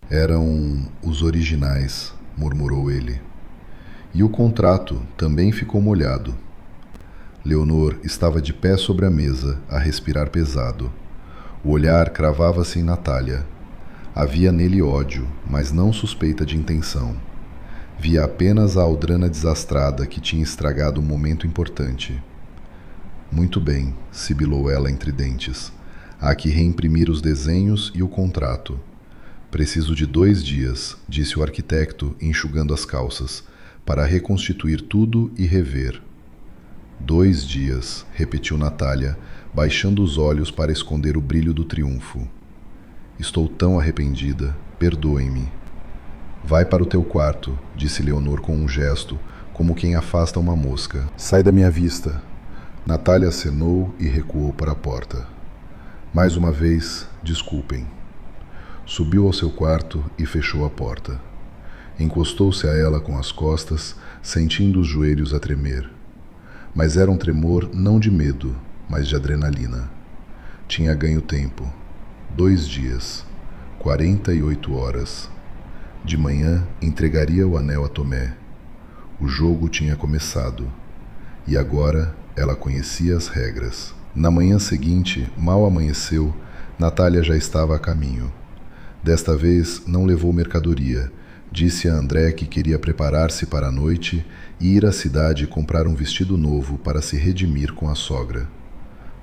Eram os originais, murmurou ele. E o contrato também ficou molhado. Leonor estava de pé sobre a mesa, a respirar pesado. O olhar cravava-se em Natália. Havia nele ódio, mas não suspeita de intenção. Via apenas a aldrana desastrada que tinha estragado um momento importante. Muito bem, sibilou ela entre dentes. Há que reimprimir os desenhos e o contrato. Preciso de 2 dias, disse o arquiteto, enxugando as calças, para reconstituir tudo e rever. 2 dias, repetiu Natália, baixando os olhos para esconder o brilho do triunfo. Estou tão arrependida, perdoem-me. Vai para o teu quarto, disse Leonor com um gesto, como quem afasta uma mosca. Sai da minha vista. Natália acenou e recuou para a porta. Mais uma vez, desculpem. Subiu ao seu quarto e fechou a porta. Encostou-se a ela com as costas, sentindo os joelhos a tremer. Mas era um tremor não de medo, mas de adrenalina. Tinha ganho tempo. 2 dias. 48 horas. De manhã, entregaria o anel a Tomé. O jogo tinha começado. E agora, ela conhecia as regras. Na manhã seguinte, mal amanheceu, Natália já estava a caminho. Desta vez, não levou mercadoria. Disse a André que queria preparar-se para a noite e ir à cidade comprar um vestido novo para se redimir com a sogra.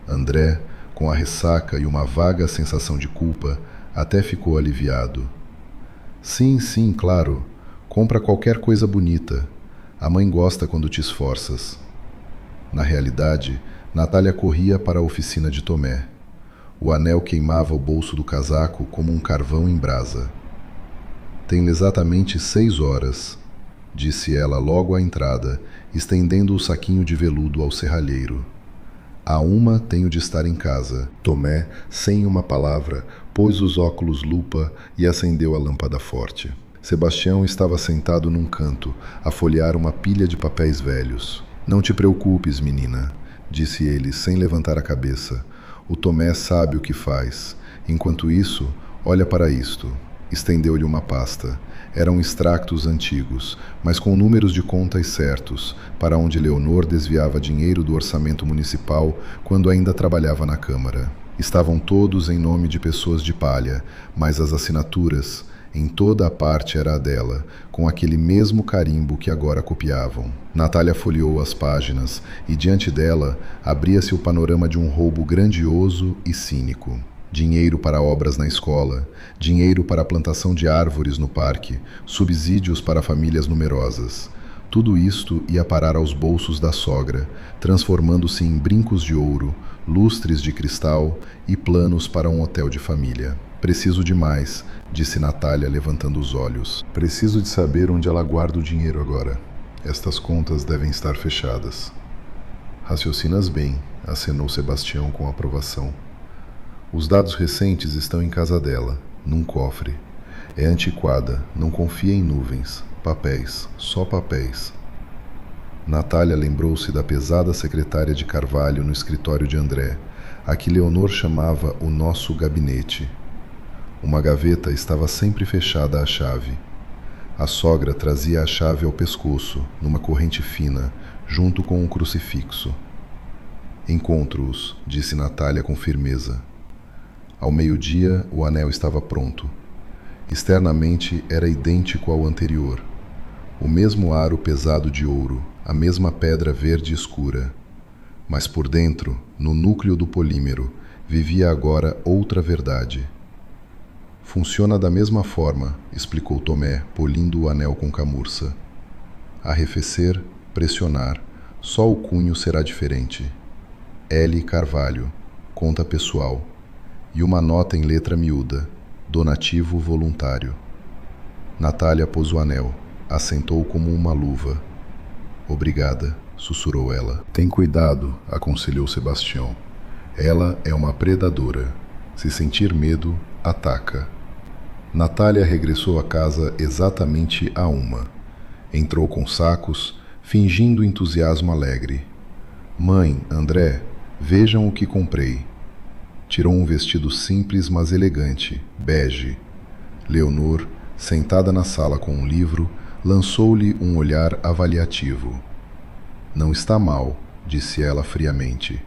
André, com a ressaca e uma vaga sensação de culpa, até ficou aliviado. Sim, claro. Compra qualquer coisa bonita. A mãe gosta quando te esforças. Na realidade, Natália corria para a oficina de Tomé. O anel queimava o bolso do casaco como um carvão em brasa. Tem exatamente 6 horas, disse ela logo à entrada, estendendo o saquinho de veludo ao serralheiro. À 1 tenho de estar em casa. Tomé, sem uma palavra, pôs os óculos lupa e acendeu a lâmpada forte. Sebastião estava sentado num canto, a folhear uma pilha de papéis velhos. Não te preocupes, menina, disse ele, sem levantar a cabeça. O Tomé sabe o que faz. Enquanto isso, olha para isto. Estendeu-lhe uma pasta. Eram extractos antigos, mas com números de contas certos, para onde Leonor desviava dinheiro do orçamento municipal quando ainda trabalhava na Câmara. Estavam todos em nome de pessoas de palha, mas as assinaturas, em toda a parte era a dela, com aquele mesmo carimbo que agora copiavam. Natália folheou as páginas e, diante dela, abria-se o panorama de um roubo grandioso e cínico. Dinheiro para obras na escola, dinheiro para a plantação de árvores no parque, subsídios para famílias numerosas. Tudo isto ia parar aos bolsos da sogra, transformando-se em brincos de ouro, lustres de cristal e planos para um hotel de família. Preciso de mais, disse Natália, levantando os olhos. Preciso de saber onde ela guarda o dinheiro agora. Estas contas devem estar fechadas. Raciocinas bem, acenou Sebastião com aprovação. Os dados recentes estão em casa dela, num cofre. É antiquada, não confia em nuvens. Papéis, só papéis. Natália lembrou-se da pesada secretária de Carvalho no escritório de André, a que Leonor chamava o nosso gabinete. Uma gaveta estava sempre fechada à chave. A sogra trazia a chave ao pescoço, numa corrente fina, junto com um crucifixo. Encontro-os, disse Natália com firmeza. Ao meio-dia, o anel estava pronto. Externamente era idêntico ao anterior. O mesmo aro pesado de ouro, a mesma pedra verde escura. Mas por dentro, no núcleo do polímero, vivia agora outra verdade. Funciona da mesma forma, explicou Tomé, polindo o anel com camurça. Arrefecer, pressionar, só o cunho será diferente. L. Carvalho, conta pessoal. E uma nota em letra miúda, donativo voluntário. Natália pôs o anel, assentou como uma luva. Obrigada, sussurrou ela. Tem cuidado, aconselhou Sebastião. Ela é uma predadora. Se sentir medo, ataca. Natália regressou à casa exatamente à 1. Entrou com sacos, fingindo entusiasmo alegre. Mãe, André, vejam o que comprei. Tirou um vestido simples, mas elegante, bege. Leonor, sentada na sala com um livro, lançou-lhe um olhar avaliativo. Não está mal, disse ela friamente.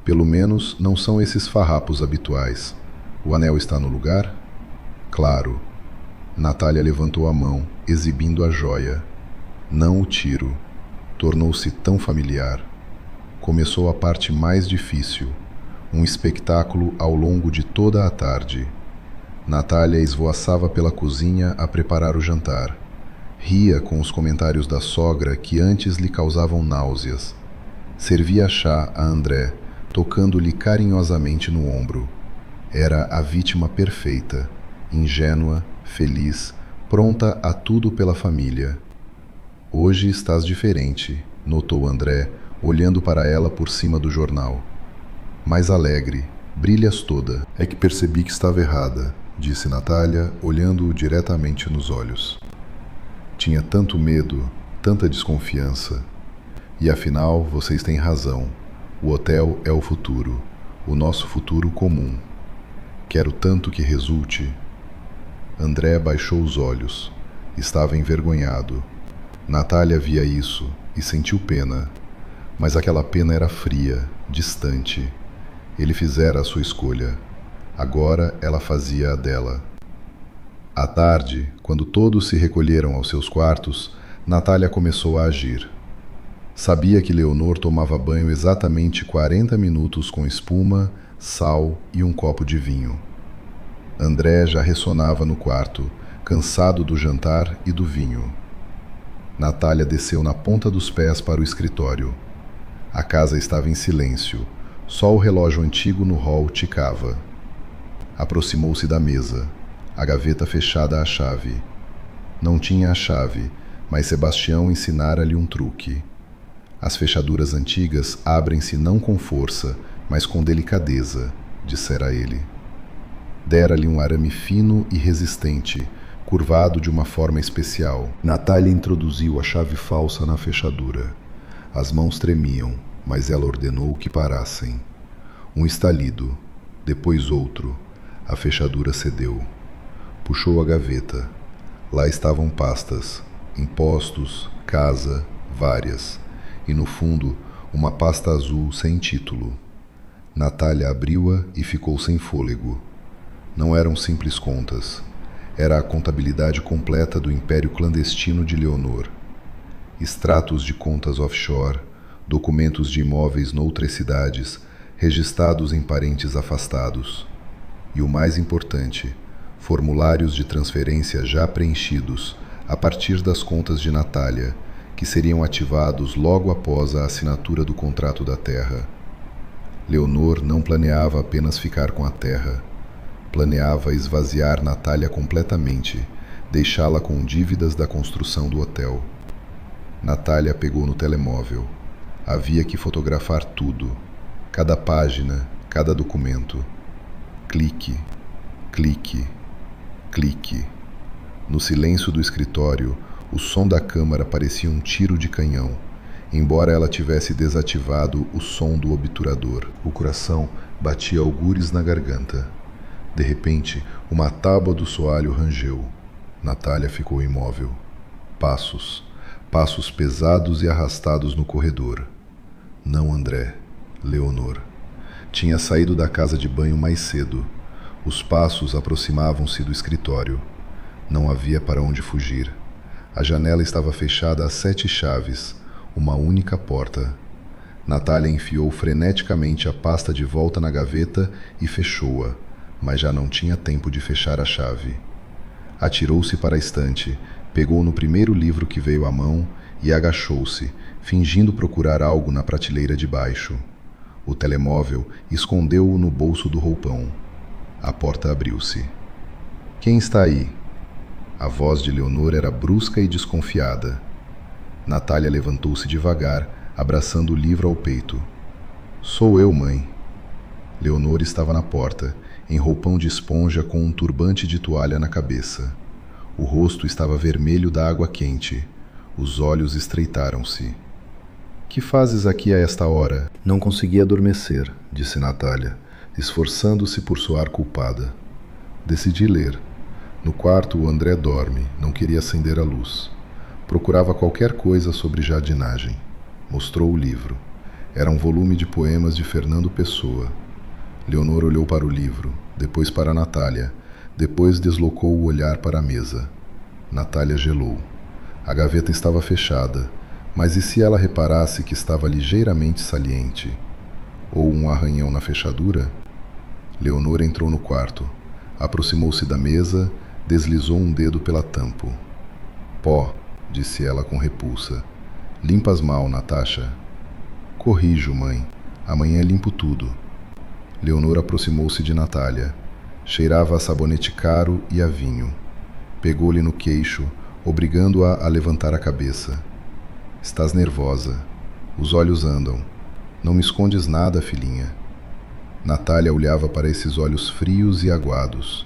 Pelo menos não são esses farrapos habituais. O anel está no lugar? Claro. Natália levantou a mão, exibindo a joia. Não o tiro. Tornou-se tão familiar. Começou a parte mais difícil. Um espetáculo ao longo de toda a tarde. Natália esvoaçava pela cozinha a preparar o jantar. Ria com os comentários da sogra que antes lhe causavam náuseas. Servia chá a André, tocando-lhe carinhosamente no ombro. Era a vítima perfeita, ingênua, feliz, pronta a tudo pela família. Hoje estás diferente, notou André, olhando para ela por cima do jornal. Mais alegre, brilhas toda. É que percebi que estava errada, disse Natália, olhando-o diretamente nos olhos. Tinha tanto medo, tanta desconfiança. E afinal, vocês têm razão. O hotel é o futuro, o nosso futuro comum. Quero tanto que resulte. André baixou os olhos. Estava envergonhado. Natália via isso e sentiu pena. Mas aquela pena era fria, distante. Ele fizera a sua escolha. Agora ela fazia a dela. À tarde, quando todos se recolheram aos seus quartos, Natália começou a agir. Sabia que Leonor tomava banho exatamente 40 minutos com espuma, sal e um copo de vinho. André já ressonava no quarto, cansado do jantar e do vinho. Natália desceu na ponta dos pés para o escritório. A casa estava em silêncio. Só o relógio antigo no hall ticava. Aproximou-se da mesa, a gaveta fechada à chave. Não tinha a chave, mas Sebastião ensinara-lhe um truque. As fechaduras antigas abrem-se não com força, mas com delicadeza, dissera ele. Dera-lhe um arame fino e resistente, curvado de uma forma especial. Natália introduziu a chave falsa na fechadura. As mãos tremiam, mas ela ordenou que parassem. Um estalido, depois outro. A fechadura cedeu. Puxou a gaveta. Lá estavam pastas, impostos, casa, várias. E no fundo, uma pasta azul sem título. Natália abriu-a e ficou sem fôlego. Não eram simples contas. Era a contabilidade completa do império clandestino de Leonor. Extratos de contas offshore, documentos de imóveis noutras cidades, registrados em parentes afastados. E o mais importante, formulários de transferência já preenchidos a partir das contas de Natália, que seriam ativados logo após a assinatura do contrato da terra. Leonor não planeava apenas ficar com a terra. Planeava esvaziar Natália completamente, deixá-la com dívidas da construção do hotel. Natália pegou no telemóvel. Havia que fotografar tudo, cada página, cada documento. Clique, clique, clique. No silêncio do escritório, o som da câmara parecia um tiro de canhão, embora ela tivesse desativado o som do obturador. O coração batia algures na garganta. De repente, uma tábua do soalho rangeu. Natália ficou imóvel. Passos. Passos pesados e arrastados no corredor. Não André. Leonor. Tinha saído da casa de banho mais cedo. Os passos aproximavam-se do escritório. Não havia para onde fugir. A janela estava fechada a 7 chaves, uma única porta. Natália enfiou freneticamente a pasta de volta na gaveta e fechou-a, mas já não tinha tempo de fechar a chave. Atirou-se para a estante, pegou no primeiro livro que veio à mão e agachou-se, fingindo procurar algo na prateleira de baixo. O telemóvel escondeu-o no bolso do roupão. A porta abriu-se. — Quem está aí? A voz de Leonor era brusca e desconfiada. Natália levantou-se devagar, abraçando o livro ao peito. — Sou eu, mãe. Leonor estava na porta, em roupão de esponja com um turbante de toalha na cabeça. O rosto estava vermelho da água quente. Os olhos estreitaram-se. — Que fazes aqui a esta hora? — Não consegui adormecer, disse Natália, esforçando-se por soar culpada. — Decidi ler. No quarto o André dorme, não queria acender a luz. Procurava qualquer coisa sobre jardinagem. Mostrou o livro. Era um volume de poemas de Fernando Pessoa. Leonor olhou para o livro, depois para Natália, depois deslocou o olhar para a mesa. Natália gelou. A gaveta estava fechada, mas e se ela reparasse que estava ligeiramente saliente? Ou um arranhão na fechadura? Leonor entrou no quarto, aproximou-se da mesa, deslizou um dedo pela tampa. — Pó, disse ela com repulsa. — Limpas mal, Natasha. — Corrijo, mãe. Amanhã limpo tudo. Leonor aproximou-se de Natália. Cheirava a sabonete caro e a vinho. Pegou-lhe no queixo, obrigando-a a levantar a cabeça. — Estás nervosa. Os olhos andam. Não me escondes nada, filhinha. Natália olhava para esses olhos frios e aguados.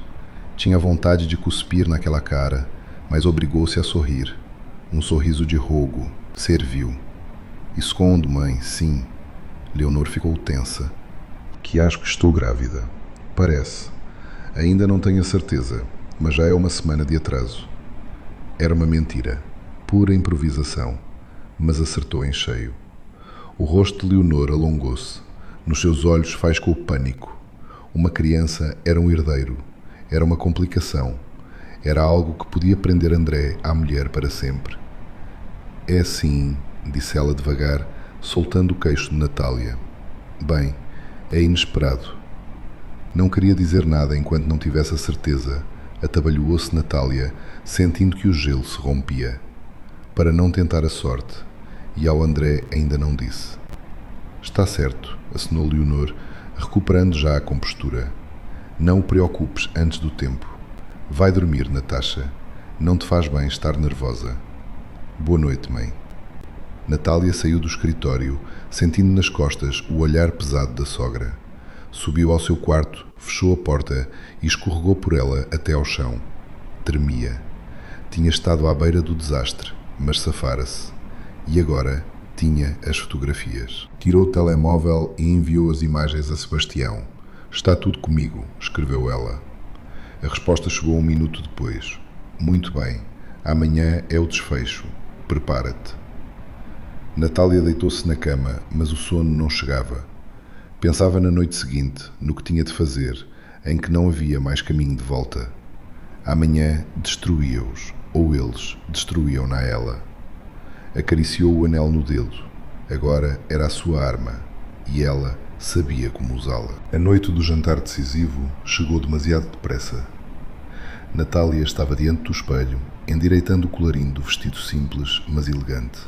Tinha vontade de cuspir naquela cara, mas obrigou-se a sorrir. Um sorriso de rogo. Serviu. — Escondo, mãe, sim. Leonor ficou tensa. — Que acho que estou grávida. Parece. Ainda não tenho a certeza, mas já é uma semana de atraso. Era uma mentira. Pura improvisação. Mas acertou em cheio. O rosto de Leonor alongou-se. Nos seus olhos faiscou pânico. Uma criança era um herdeiro. Era uma complicação. Era algo que podia prender André à mulher para sempre. — É assim, disse ela devagar, soltando o queixo de Natália. — Bem, é inesperado. Não queria dizer nada enquanto não tivesse a certeza. Atabalhoou-se Natália, sentindo que o gelo se rompia. Para não tentar a sorte. E ao André ainda não disse. — Está certo, acenou Leonor, recuperando já a compostura. — Não o preocupes antes do tempo. Vai dormir, Natasha. Não te faz bem estar nervosa. Boa noite, mãe. Natália saiu do escritório, sentindo nas costas o olhar pesado da sogra. Subiu ao seu quarto, fechou a porta e escorregou por ela até ao chão. Tremia. Tinha estado à beira do desastre, mas safara-se. E agora tinha as fotografias. Tirou o telemóvel e enviou as imagens a Sebastião. Está tudo comigo, escreveu ela. A resposta chegou 1 minuto depois. Muito bem, amanhã é o desfecho. Prepara-te. Natália deitou-se na cama, mas o sono não chegava. Pensava na noite seguinte, no que tinha de fazer, em que não havia mais caminho de volta. Amanhã destruía-os, ou eles destruíam-na a ela. Acariciou o anel no dedo. Agora era a sua arma, e ela sabia como usá-la. A noite do jantar decisivo chegou demasiado depressa. Natália estava diante do espelho, endireitando o colarinho do vestido simples, mas elegante.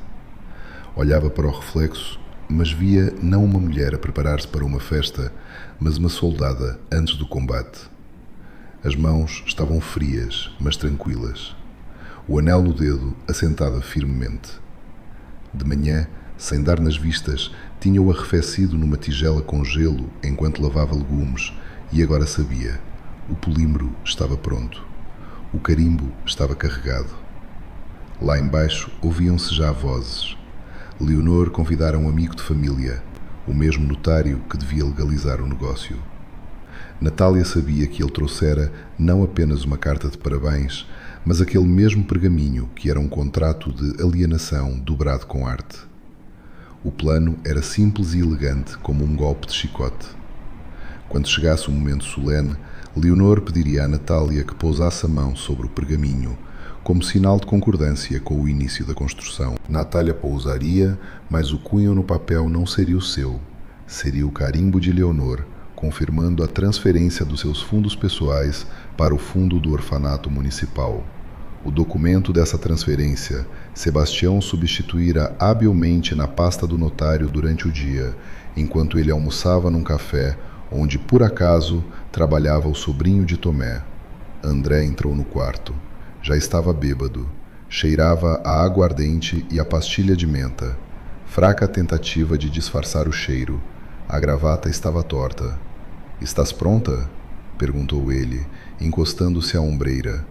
Olhava para o reflexo, mas via não uma mulher a preparar-se para uma festa, mas uma soldada antes do combate. As mãos estavam frias, mas tranquilas. O anel no dedo assentava firmemente. De manhã, sem dar nas vistas, tinha-o arrefecido numa tigela com gelo enquanto lavava legumes e agora sabia. O polímero estava pronto. O carimbo estava carregado. Lá embaixo ouviam-se já vozes. Leonor convidara um amigo de família, o mesmo notário que devia legalizar o negócio. Natália sabia que ele trouxera não apenas uma carta de parabéns, mas aquele mesmo pergaminho que era um contrato de alienação dobrado com arte. O plano era simples e elegante como um golpe de chicote. Quando chegasse o momento solene, Leonor pediria a Natália que pousasse a mão sobre o pergaminho, como sinal de concordância com o início da construção. Natália pousaria, mas o cunho no papel não seria o seu, seria o carimbo de Leonor, confirmando a transferência dos seus fundos pessoais para o fundo do orfanato municipal. O documento dessa transferência, Sebastião substituíra habilmente na pasta do notário durante o dia, enquanto ele almoçava num café onde, por acaso, trabalhava o sobrinho de Tomé. André entrou no quarto. Já estava bêbado. Cheirava a aguardente e a pastilha de menta. Fraca tentativa de disfarçar o cheiro. A gravata estava torta. "Estás pronta?" perguntou ele, encostando-se à ombreira.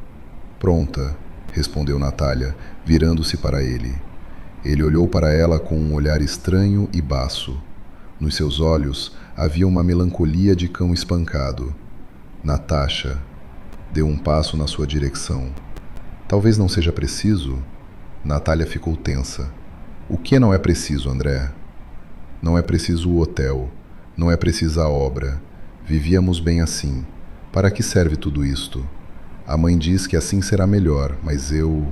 "Pronta", respondeu Natália, virando-se para ele. Ele olhou para ela com um olhar estranho e baço. Nos seus olhos havia uma melancolia de cão espancado. "Natasha", deu um passo na sua direção. "Talvez não seja preciso?" Natália ficou tensa. "O que não é preciso, André?" "Não é preciso o hotel. Não é precisa a obra. Vivíamos bem assim. Para que serve tudo isto? A mãe diz que assim será melhor, mas eu...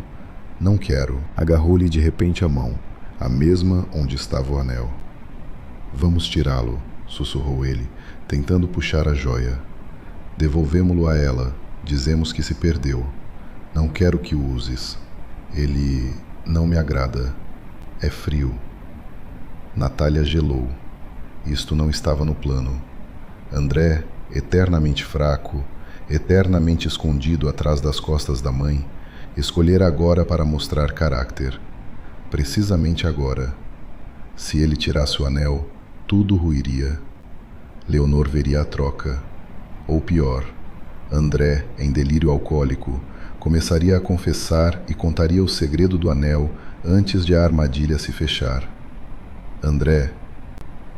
não quero." Agarrou-lhe de repente a mão, a mesma onde estava o anel. "Vamos tirá-lo", sussurrou ele, tentando puxar a joia. "Devolvemo-lo a ela. Dizemos que se perdeu. Não quero que o uses. Ele não me agrada. É frio." Natália gelou. Isto não estava no plano. André, eternamente fraco, eternamente escondido atrás das costas da mãe, escolhera agora para mostrar caráter. Precisamente agora. Se ele tirasse o anel, tudo ruiria. Leonor veria a troca. Ou pior, André, em delírio alcoólico, começaria a confessar e contaria o segredo do anel antes de a armadilha se fechar. "André",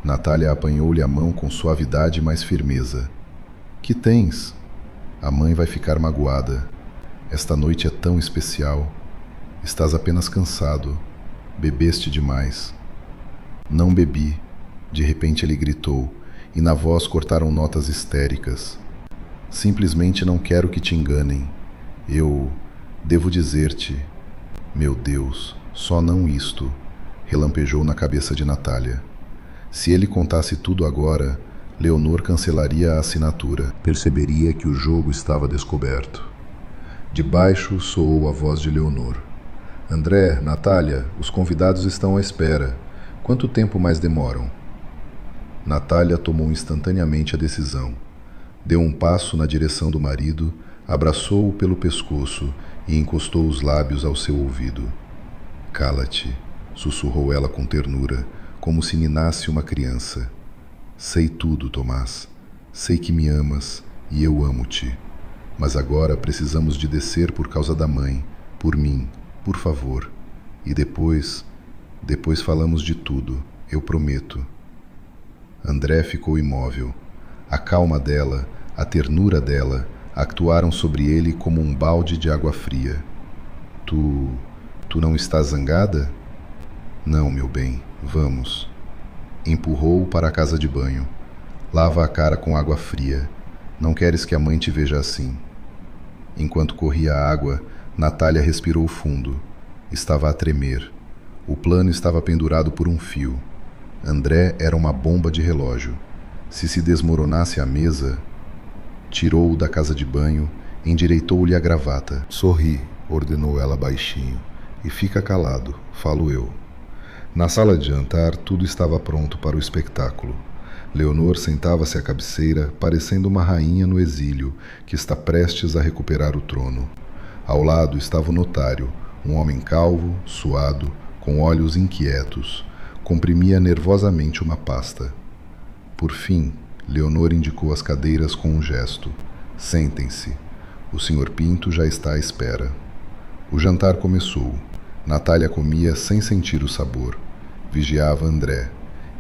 Natália apanhou-lhe a mão com suavidade e mais firmeza. "Que tens?" "A mãe vai ficar magoada. Esta noite é tão especial. Estás apenas cansado. Bebeste demais." "Não bebi", de repente ele gritou, e na voz cortaram notas histéricas. "Simplesmente não quero que te enganem. Eu devo dizer-te... Meu Deus, só não isto", relampejou na cabeça de Natália. Se ele contasse tudo agora, Leonor cancelaria a assinatura. Perceberia que o jogo estava descoberto. De baixo soou a voz de Leonor. "André, Natália, os convidados estão à espera. Quanto tempo mais demoram?" Natália tomou instantaneamente a decisão. Deu um passo na direção do marido, abraçou-o pelo pescoço e encostou os lábios ao seu ouvido. Cala-te, sussurrou ela com ternura, como se ninasse uma criança. Sei tudo, Tomás. Sei que me amas e eu amo-te. Mas agora precisamos de descer por causa da mãe, por mim, por favor. E depois falamos de tudo, eu prometo. André ficou imóvel. A calma dela, a ternura dela, actuaram sobre ele como um balde de água fria. Tu não estás zangada? Não, meu bem, vamos. Empurrou-o para a casa de banho. Lava a cara com água fria. Não queres que a mãe te veja assim. Enquanto corria a água, Natália respirou fundo. Estava a tremer. O plano estava pendurado por um fio. André era uma bomba de relógio. Se desmoronasse a mesa... Tirou-o da casa de banho, endireitou-lhe a gravata. Sorri, ordenou ela baixinho. E fica calado, falo eu. Na sala de jantar, tudo estava pronto para o espetáculo. Leonor sentava-se à cabeceira, parecendo uma rainha no exílio, que está prestes a recuperar o trono. Ao lado estava o notário, um homem calvo, suado, com olhos inquietos. Comprimia nervosamente uma pasta. Por fim, Leonor indicou as cadeiras com um gesto. Sentem-se. O Sr. Pinto já está à espera. O jantar começou. Natália comia sem sentir o sabor. Vigiava André.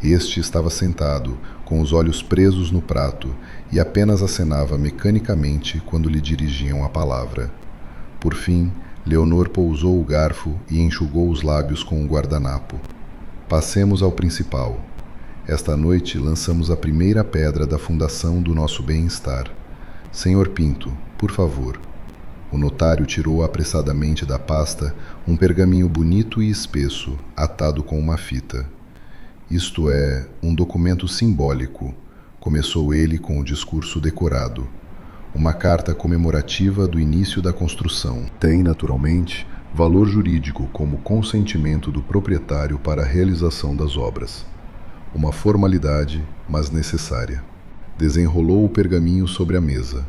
Este estava sentado, com os olhos presos no prato, e apenas acenava mecanicamente quando lhe dirigiam a palavra. Por fim, Leonor pousou o garfo e enxugou os lábios com o guardanapo. Passemos ao principal. Esta noite lançamos a primeira pedra da fundação do nosso bem-estar. Senhor Pinto, por favor. O notário tirou apressadamente da pasta um pergaminho bonito e espesso, atado com uma fita. Isto é, um documento simbólico, começou ele com o discurso decorado. Uma carta comemorativa do início da construção. Tem, naturalmente, valor jurídico como consentimento do proprietário para a realização das obras. Uma formalidade, mas necessária. Desenrolou o pergaminho sobre a mesa.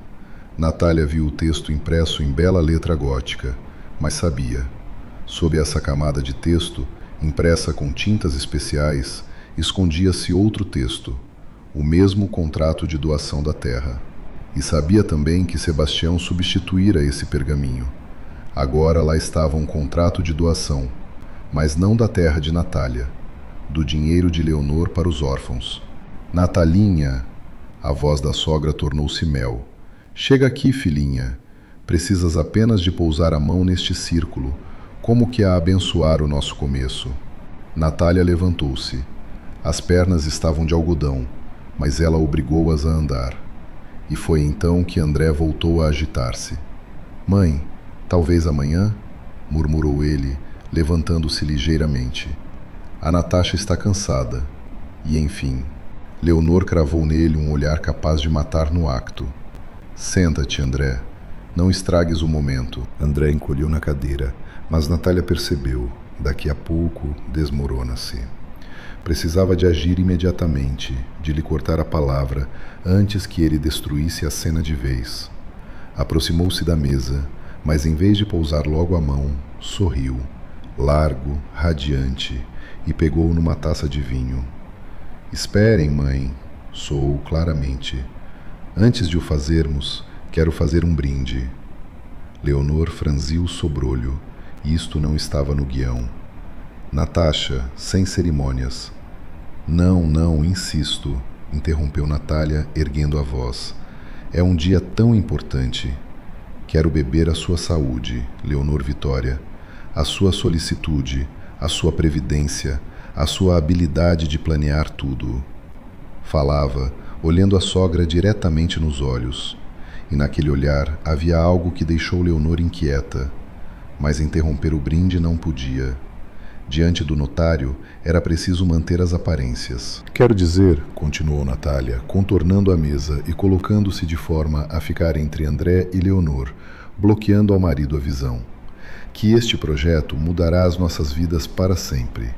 Natália viu o texto impresso em bela letra gótica, mas sabia. Sob essa camada de texto, impressa com tintas especiais, escondia-se outro texto, o mesmo contrato de doação da terra. E sabia também que Sebastião substituíra esse pergaminho. Agora lá estava um contrato de doação, mas não da terra de Natália, do dinheiro de Leonor para os órfãos. Natalinha, a voz da sogra tornou-se mel. Chega aqui, filhinha. Precisas apenas de pousar a mão neste círculo, como que a abençoar o nosso começo. Natália levantou-se. As pernas estavam de algodão, mas ela obrigou-as a andar. E foi então que André voltou a agitar-se. Mãe, talvez amanhã? Murmurou ele, levantando-se ligeiramente. A Natasha está cansada. E enfim, Leonor cravou nele um olhar capaz de matar no acto. Senta-te, André. Não estragues o momento. André encolheu na cadeira, mas Natália percebeu. Daqui a pouco desmorona-se. Precisava de agir imediatamente, de lhe cortar a palavra, antes que ele destruísse a cena de vez. Aproximou-se da mesa, mas em vez de pousar logo a mão, sorriu, largo, radiante, e pegou numa taça de vinho. Esperem, mãe, soou claramente. Antes de o fazermos, quero fazer um brinde. Leonor franziu o sobrolho. Isto não estava no guião. Natasha, sem cerimônias. Não, insisto, interrompeu Natália, erguendo a voz. É um dia tão importante. Quero beber a sua saúde, Leonor Vitória, a sua solicitude, a sua previdência, a sua habilidade de planear tudo. Falava, olhando a sogra diretamente nos olhos, e naquele olhar havia algo que deixou Leonor inquieta, mas interromper o brinde não podia. Diante do notário, era preciso manter as aparências. Quero dizer, continuou Natália, contornando a mesa e colocando-se de forma a ficar entre André e Leonor, bloqueando ao marido a visão, que este projeto mudará as nossas vidas para sempre.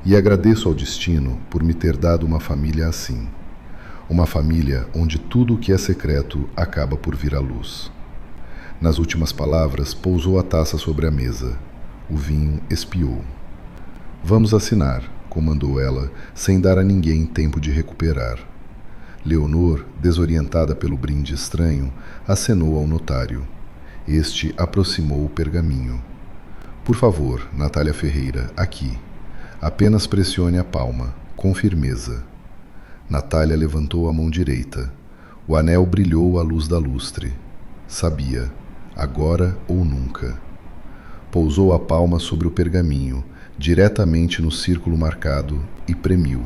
E agradeço ao destino por me ter dado uma família assim. Uma família onde tudo o que é secreto acaba por vir à luz. Nas últimas palavras, pousou a taça sobre a mesa. O vinho espiou. Vamos assinar, comandou ela, sem dar a ninguém tempo de recuperar. Leonor, desorientada pelo brinde estranho, acenou ao notário. Este aproximou o pergaminho. Por favor, Natália Ferreira, aqui. Apenas pressione a palma, com firmeza. Natália levantou a mão direita. O anel brilhou à luz da lustre. Sabia, agora ou nunca. Pousou a palma sobre o pergaminho, diretamente no círculo marcado, e premiu.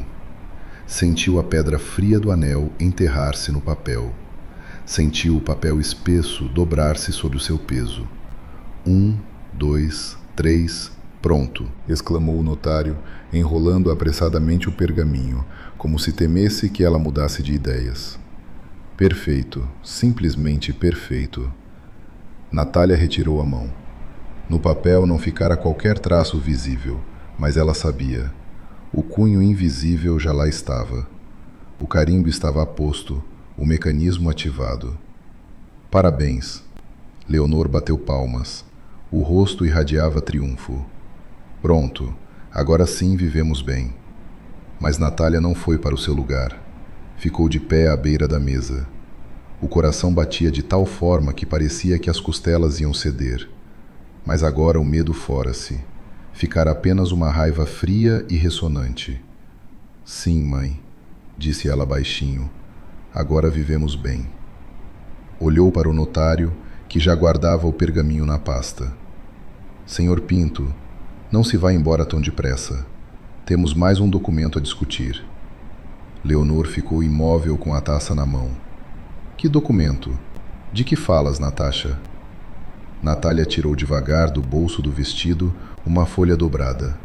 Sentiu a pedra fria do anel enterrar-se no papel. Sentiu o papel espesso dobrar-se sob o seu peso. 1, 2, 3, pronto! Exclamou o notário, enrolando apressadamente o pergaminho, como se temesse que ela mudasse de ideias. Perfeito, simplesmente perfeito. Natália retirou a mão. No papel não ficara qualquer traço visível, mas ela sabia. O cunho invisível já lá estava. O carimbo estava aposto, o mecanismo ativado. Parabéns! Leonor bateu palmas. O rosto irradiava triunfo. Pronto, agora sim vivemos bem. Mas Natália não foi para o seu lugar. Ficou de pé à beira da mesa. O coração batia de tal forma que parecia que as costelas iam ceder. Mas agora o medo fora-se. Ficara apenas uma raiva fria e ressonante. Sim, mãe, disse ela baixinho. Agora vivemos bem. Olhou para o notário, que já guardava o pergaminho na pasta. Senhor Pinto, não se vá embora tão depressa. Temos mais um documento a discutir. Leonor ficou imóvel com a taça na mão. Que documento? De que falas, Natasha? Natália tirou devagar do bolso do vestido uma folha dobrada.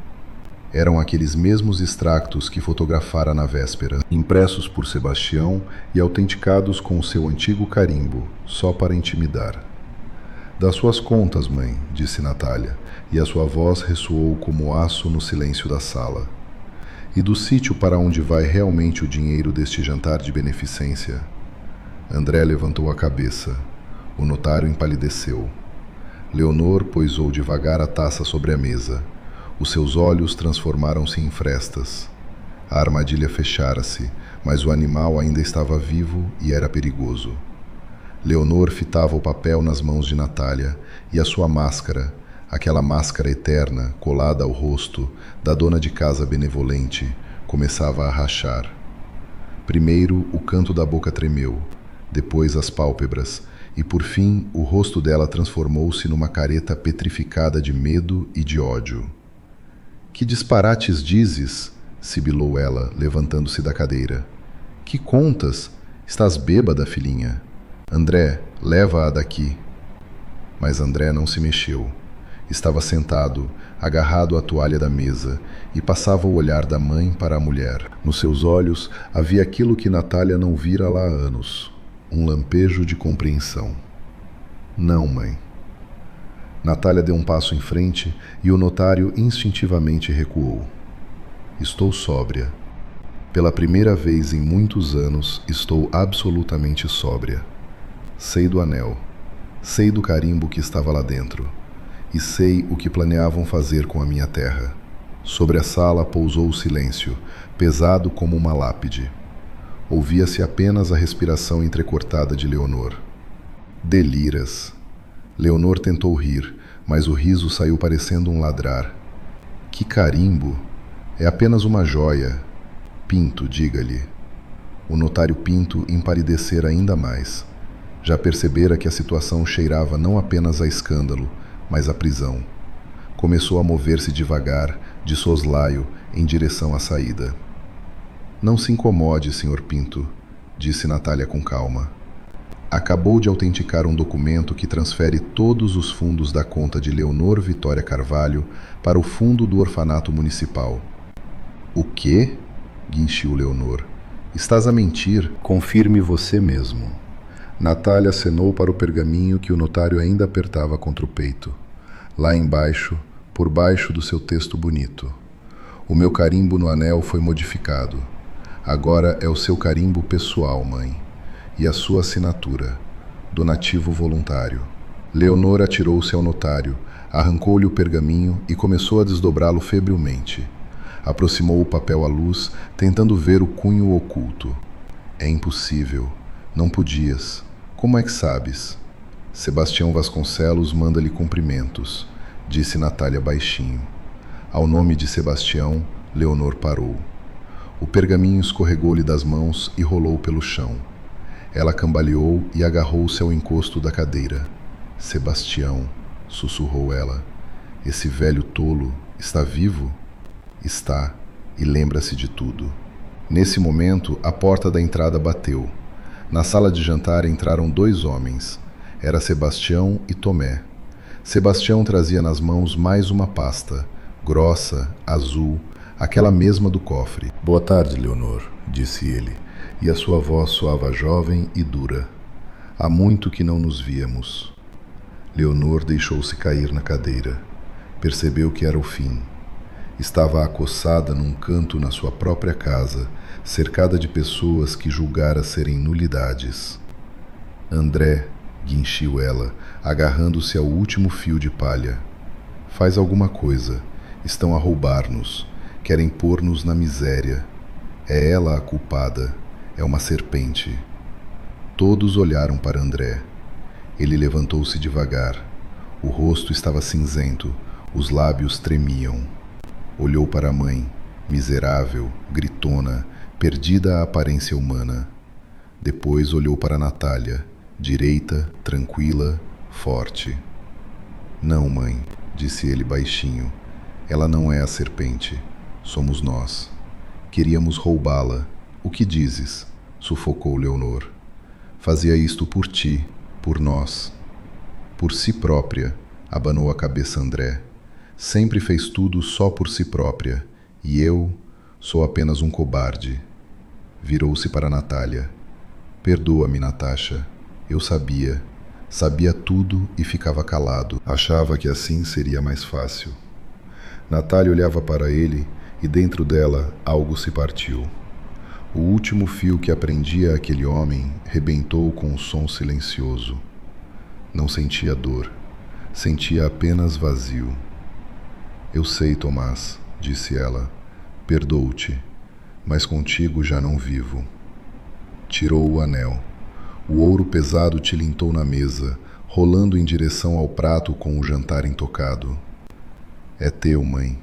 Eram aqueles mesmos extractos que fotografara na véspera, impressos por Sebastião e autenticados com o seu antigo carimbo, só para intimidar. Das suas contas, mãe, disse Natália, e a sua voz ressoou como aço no silêncio da sala. E do sítio para onde vai realmente o dinheiro deste jantar de beneficência? André levantou a cabeça. O notário empalideceu. Leonor poisou devagar a taça sobre a mesa. Os seus olhos transformaram-se em frestas. A armadilha fechara-se, mas o animal ainda estava vivo e era perigoso. Leonor fitava o papel nas mãos de Natália, e a sua máscara, aquela máscara eterna, colada ao rosto, da dona de casa benevolente, começava a rachar. Primeiro o canto da boca tremeu, depois as pálpebras, e por fim o rosto dela transformou-se numa careta petrificada de medo e de ódio. Que disparates dizes? Sibilou ela, levantando-se da cadeira. Que contas? Estás bêbada, filhinha? André, leva-a daqui. Mas André não se mexeu. Estava sentado, agarrado à toalha da mesa, e passava o olhar da mãe para a mulher. Nos seus olhos havia aquilo que Natália não vira lá há anos. Um lampejo de compreensão. Não, mãe. Natália deu um passo em frente e o notário instintivamente recuou. Estou sóbria. Pela primeira vez em muitos anos, estou absolutamente sóbria. Sei do anel. Sei do carimbo que estava lá dentro. E sei o que planeavam fazer com a minha terra. Sobre a sala pousou o silêncio, pesado como uma lápide. Ouvia-se apenas a respiração entrecortada de Leonor. Deliras. Leonor tentou rir, mas o riso saiu parecendo um ladrar. Que carimbo! É apenas uma joia. Pinto, diga-lhe. O notário Pinto empalidecera ainda mais. Já percebera que a situação cheirava não apenas a escândalo, mas a prisão. Começou a mover-se devagar, de soslaio, em direção à saída. Não se incomode, Sr. Pinto, disse Natália com calma. Acabou de autenticar um documento que transfere todos os fundos da conta de Leonor Vitória Carvalho para o fundo do orfanato municipal. O quê? Guinchiu Leonor. Estás a mentir? Confirme você mesmo. Natália acenou para o pergaminho que o notário ainda apertava contra o peito. Lá embaixo, por baixo do seu texto bonito. O meu carimbo no anel foi modificado. Agora é o seu carimbo pessoal, mãe. E a sua assinatura. Donativo voluntário. Leonor atirou-se ao notário, arrancou-lhe o pergaminho e começou a desdobrá-lo febrilmente. Aproximou o papel à luz, tentando ver o cunho oculto. É impossível. Não podias. Como é que sabes? Sebastião Vasconcelos manda-lhe cumprimentos, disse Natália baixinho. Ao nome de Sebastião, Leonor parou. O pergaminho escorregou-lhe das mãos e rolou pelo chão. Ela cambaleou e agarrou-se ao encosto da cadeira. Sebastião, sussurrou ela. Esse velho tolo está vivo? Está, e lembra-se de tudo. Nesse momento, a porta da entrada bateu. Na sala de jantar entraram 2 homens. Era Sebastião e Tomé. Sebastião trazia nas mãos mais uma pasta, grossa, azul, aquela mesma do cofre. Boa tarde, Leonor, disse ele, e a sua voz soava jovem e dura. Há muito que não nos víamos. Leonor deixou-se cair na cadeira. Percebeu que era o fim. Estava acossada num canto na sua própria casa, cercada de pessoas que julgara serem nulidades. André, guinchiu ela, agarrando-se ao último fio de palha. Faz alguma coisa. Estão a roubar-nos. Querem pôr-nos na miséria. É ela a culpada. É uma serpente. Todos olharam para André. Ele levantou-se devagar. O rosto estava cinzento, os lábios tremiam. Olhou para a mãe, miserável, gritona, perdida a aparência humana. Depois olhou para Natália, direita, tranquila, forte. Não, mãe, disse ele baixinho. Ela não é a serpente. Somos nós. Queríamos roubá-la. O que dizes? Sufocou Leonor. Fazia isto por ti, por nós. Por si própria, abanou a cabeça André. Sempre fez tudo só por si própria. E eu sou apenas um cobarde. Virou-se para Natália. Perdoa-me, Natasha. Eu sabia. Sabia tudo e ficava calado. Achava que assim seria mais fácil. Natália olhava para ele e dentro dela algo se partiu. O último fio que aprendia aquele homem rebentou com um som silencioso. Não sentia dor. Sentia apenas vazio. Eu sei, Tomás, disse ela. Perdoo-te, mas contigo já não vivo. Tirou o anel. O ouro pesado tilintou na mesa, rolando em direção ao prato com o jantar intocado. É teu, mãe.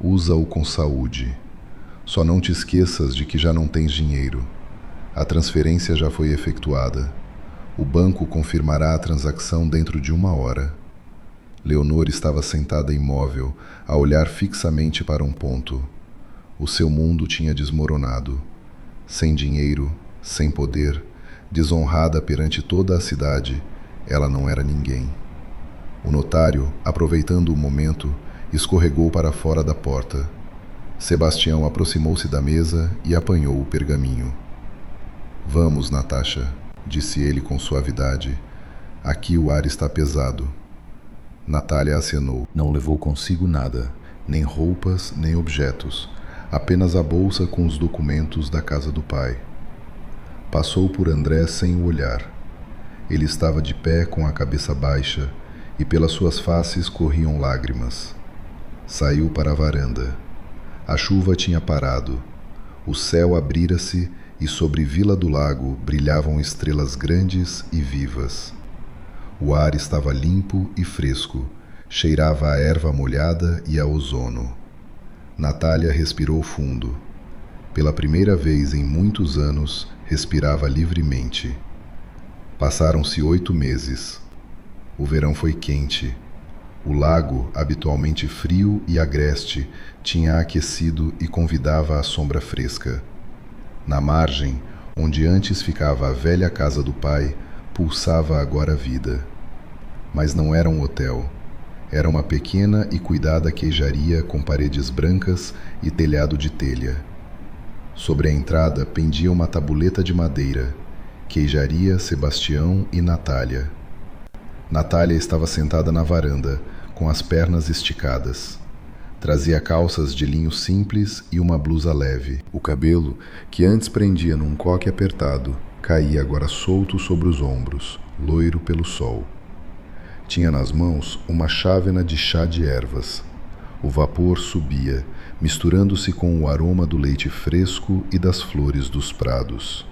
Usa-o com saúde. Só não te esqueças de que já não tens dinheiro. A transferência já foi efetuada. O banco confirmará a transação dentro de 1 hora. Leonor estava sentada imóvel, a olhar fixamente para um ponto. O seu mundo tinha desmoronado. Sem dinheiro, sem poder, desonrada perante toda a cidade, ela não era ninguém. O notário, aproveitando o momento, escorregou para fora da porta. Sebastião aproximou-se da mesa e apanhou o pergaminho. Vamos, Natasha, disse ele com suavidade. Aqui o ar está pesado. Natália acenou. Não levou consigo nada, nem roupas, nem objetos, apenas a bolsa com os documentos da casa do pai. Passou por André sem o olhar. Ele estava de pé com a cabeça baixa e pelas suas faces corriam lágrimas. Saiu para a varanda. A chuva tinha parado. O céu abrira-se e sobre Vila do Lago brilhavam estrelas grandes e vivas. O ar estava limpo e fresco, cheirava a erva molhada e a ozono. Natália respirou fundo. Pela primeira vez em muitos anos, respirava livremente. Passaram-se 8 meses. O verão foi quente. O lago, habitualmente frio e agreste, tinha aquecido e convidava à sombra fresca. Na margem, onde antes ficava a velha casa do pai, pulsava agora a vida. Mas não era um hotel. Era uma pequena e cuidada queijaria com paredes brancas e telhado de telha. Sobre a entrada pendia uma tabuleta de madeira. Queijaria Sebastião e Natália. Natália estava sentada na varanda, com as pernas esticadas. Trazia calças de linho simples e uma blusa leve. O cabelo, que antes prendia num coque apertado, caía agora solto sobre os ombros, loiro pelo sol. Tinha nas mãos uma chávena de chá de ervas. O vapor subia, misturando-se com o aroma do leite fresco e das flores dos prados.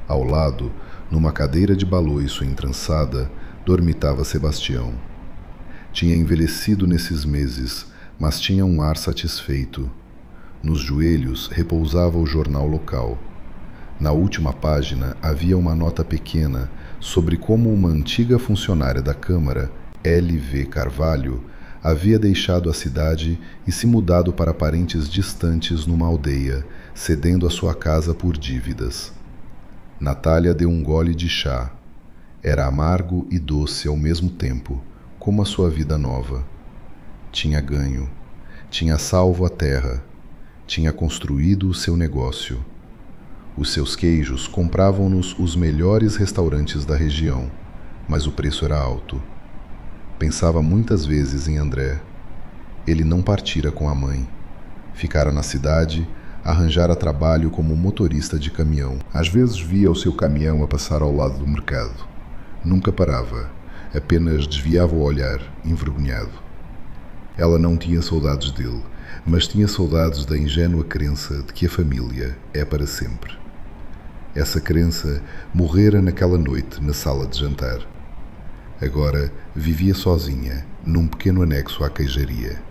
Ao lado, numa cadeira de baloiço entrançada, dormitava Sebastião. Tinha envelhecido nesses meses, mas tinha um ar satisfeito. Nos joelhos repousava o jornal local. Na última página havia uma nota pequena sobre como uma antiga funcionária da Câmara, L.V. Carvalho, havia deixado a cidade e se mudado para parentes distantes numa aldeia, cedendo a sua casa por dívidas. Natália deu um gole de chá. Era amargo e doce ao mesmo tempo, como a sua vida nova. Tinha ganho. Tinha salvo a terra. Tinha construído o seu negócio. Os seus queijos compravam-nos os melhores restaurantes da região, mas o preço era alto. Pensava muitas vezes em André. Ele não partira com a mãe. Ficara na cidade, arranjara trabalho como motorista de caminhão. Às vezes via o seu caminhão a passar ao lado do mercado. Nunca parava, apenas desviava o olhar, envergonhado. Ela não tinha saudades dele, mas tinha saudades da ingênua crença de que a família é para sempre. Essa crença morrera naquela noite na sala de jantar. Agora vivia sozinha, num pequeno anexo à queijaria.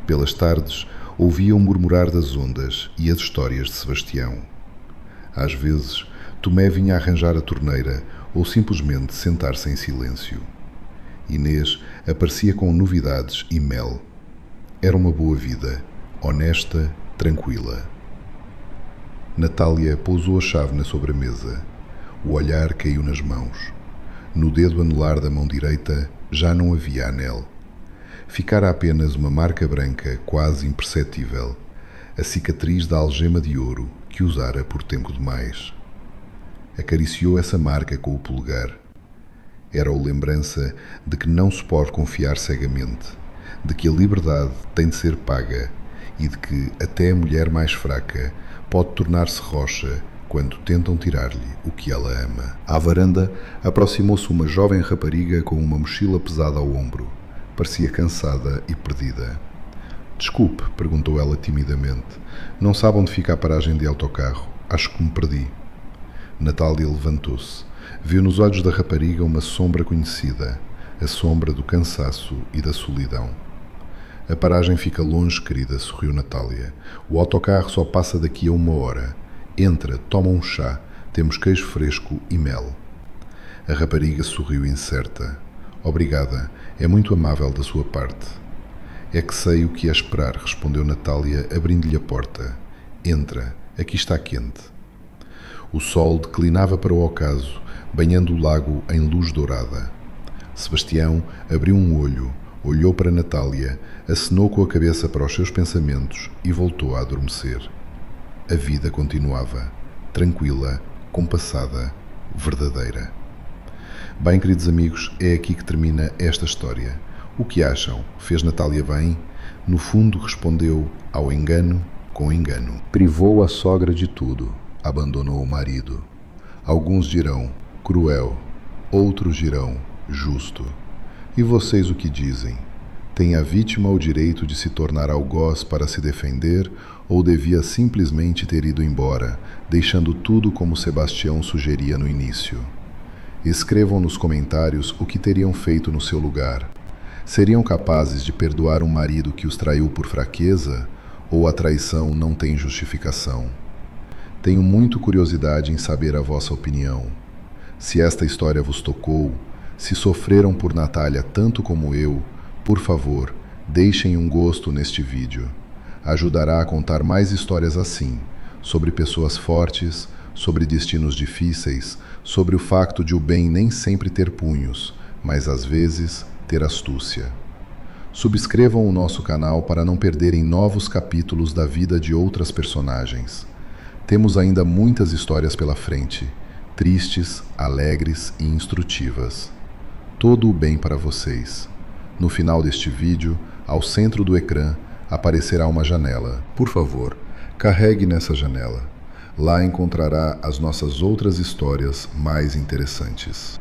Pelas tardes, ouvia o murmurar das ondas e as histórias de Sebastião. Às vezes, Tomé vinha arranjar a torneira ou simplesmente sentar-se em silêncio. Inês aparecia com novidades e mel. Era uma boa vida, honesta, tranquila. Natália pousou a chávena sobre a mesa. O olhar caiu nas mãos. No dedo anelar da mão direita já não havia anel. Ficara apenas uma marca branca quase imperceptível, a cicatriz da algema de ouro que usara por tempo demais. Acariciou essa marca com o polegar. Era a lembrança de que não se pode confiar cegamente, de que a liberdade tem de ser paga e de que até a mulher mais fraca pode tornar-se rocha quando tentam tirar-lhe o que ela ama. À varanda aproximou-se uma jovem rapariga com uma mochila pesada ao ombro. Parecia cansada e perdida. "Desculpe", perguntou ela timidamente. "Não sabe onde fica a paragem de autocarro. Acho que me perdi." Natália levantou-se. Viu nos olhos da rapariga uma sombra conhecida, a sombra do cansaço e da solidão. "A paragem fica longe, querida", sorriu Natália. "O autocarro só passa daqui a 1 hora. Entra, toma um chá. Temos queijo fresco e mel." A rapariga sorriu incerta. "Obrigada, é muito amável da sua parte." "É que sei o que é esperar", respondeu Natália, abrindo-lhe a porta. "Entra, aqui está quente." O sol declinava para o ocaso, banhando o lago em luz dourada. Sebastião abriu um olho, olhou para Natália, acenou com a cabeça para os seus pensamentos e voltou a adormecer. A vida continuava, tranquila, compassada, verdadeira. Bem, queridos amigos, é aqui que termina esta história. O que acham? Fez Natália bem? No fundo, respondeu ao engano com engano. Privou a sogra de tudo, abandonou o marido. Alguns dirão cruel, outros dirão justo. E vocês o que dizem? Tem a vítima o direito de se tornar algoz para se defender ou devia simplesmente ter ido embora, deixando tudo como Sebastião sugeria no início? Escrevam nos comentários o que teriam feito no seu lugar. Seriam capazes de perdoar um marido que os traiu por fraqueza ou a traição não tem justificação? Tenho muita curiosidade em saber a vossa opinião. Se esta história vos tocou, se sofreram por Natália tanto como eu, por favor, deixem um gosto neste vídeo. Ajudará a contar mais histórias assim, sobre pessoas fortes, sobre destinos difíceis, sobre o facto de o bem nem sempre ter punhos, mas às vezes ter astúcia. Subscrevam o nosso canal para não perderem novos capítulos da vida de outras personagens. Temos ainda muitas histórias pela frente, tristes, alegres e instrutivas. Todo o bem para vocês. No final deste vídeo, ao centro do ecrã, aparecerá uma janela. Por favor, carregue nessa janela. Lá encontrará as nossas outras histórias mais interessantes.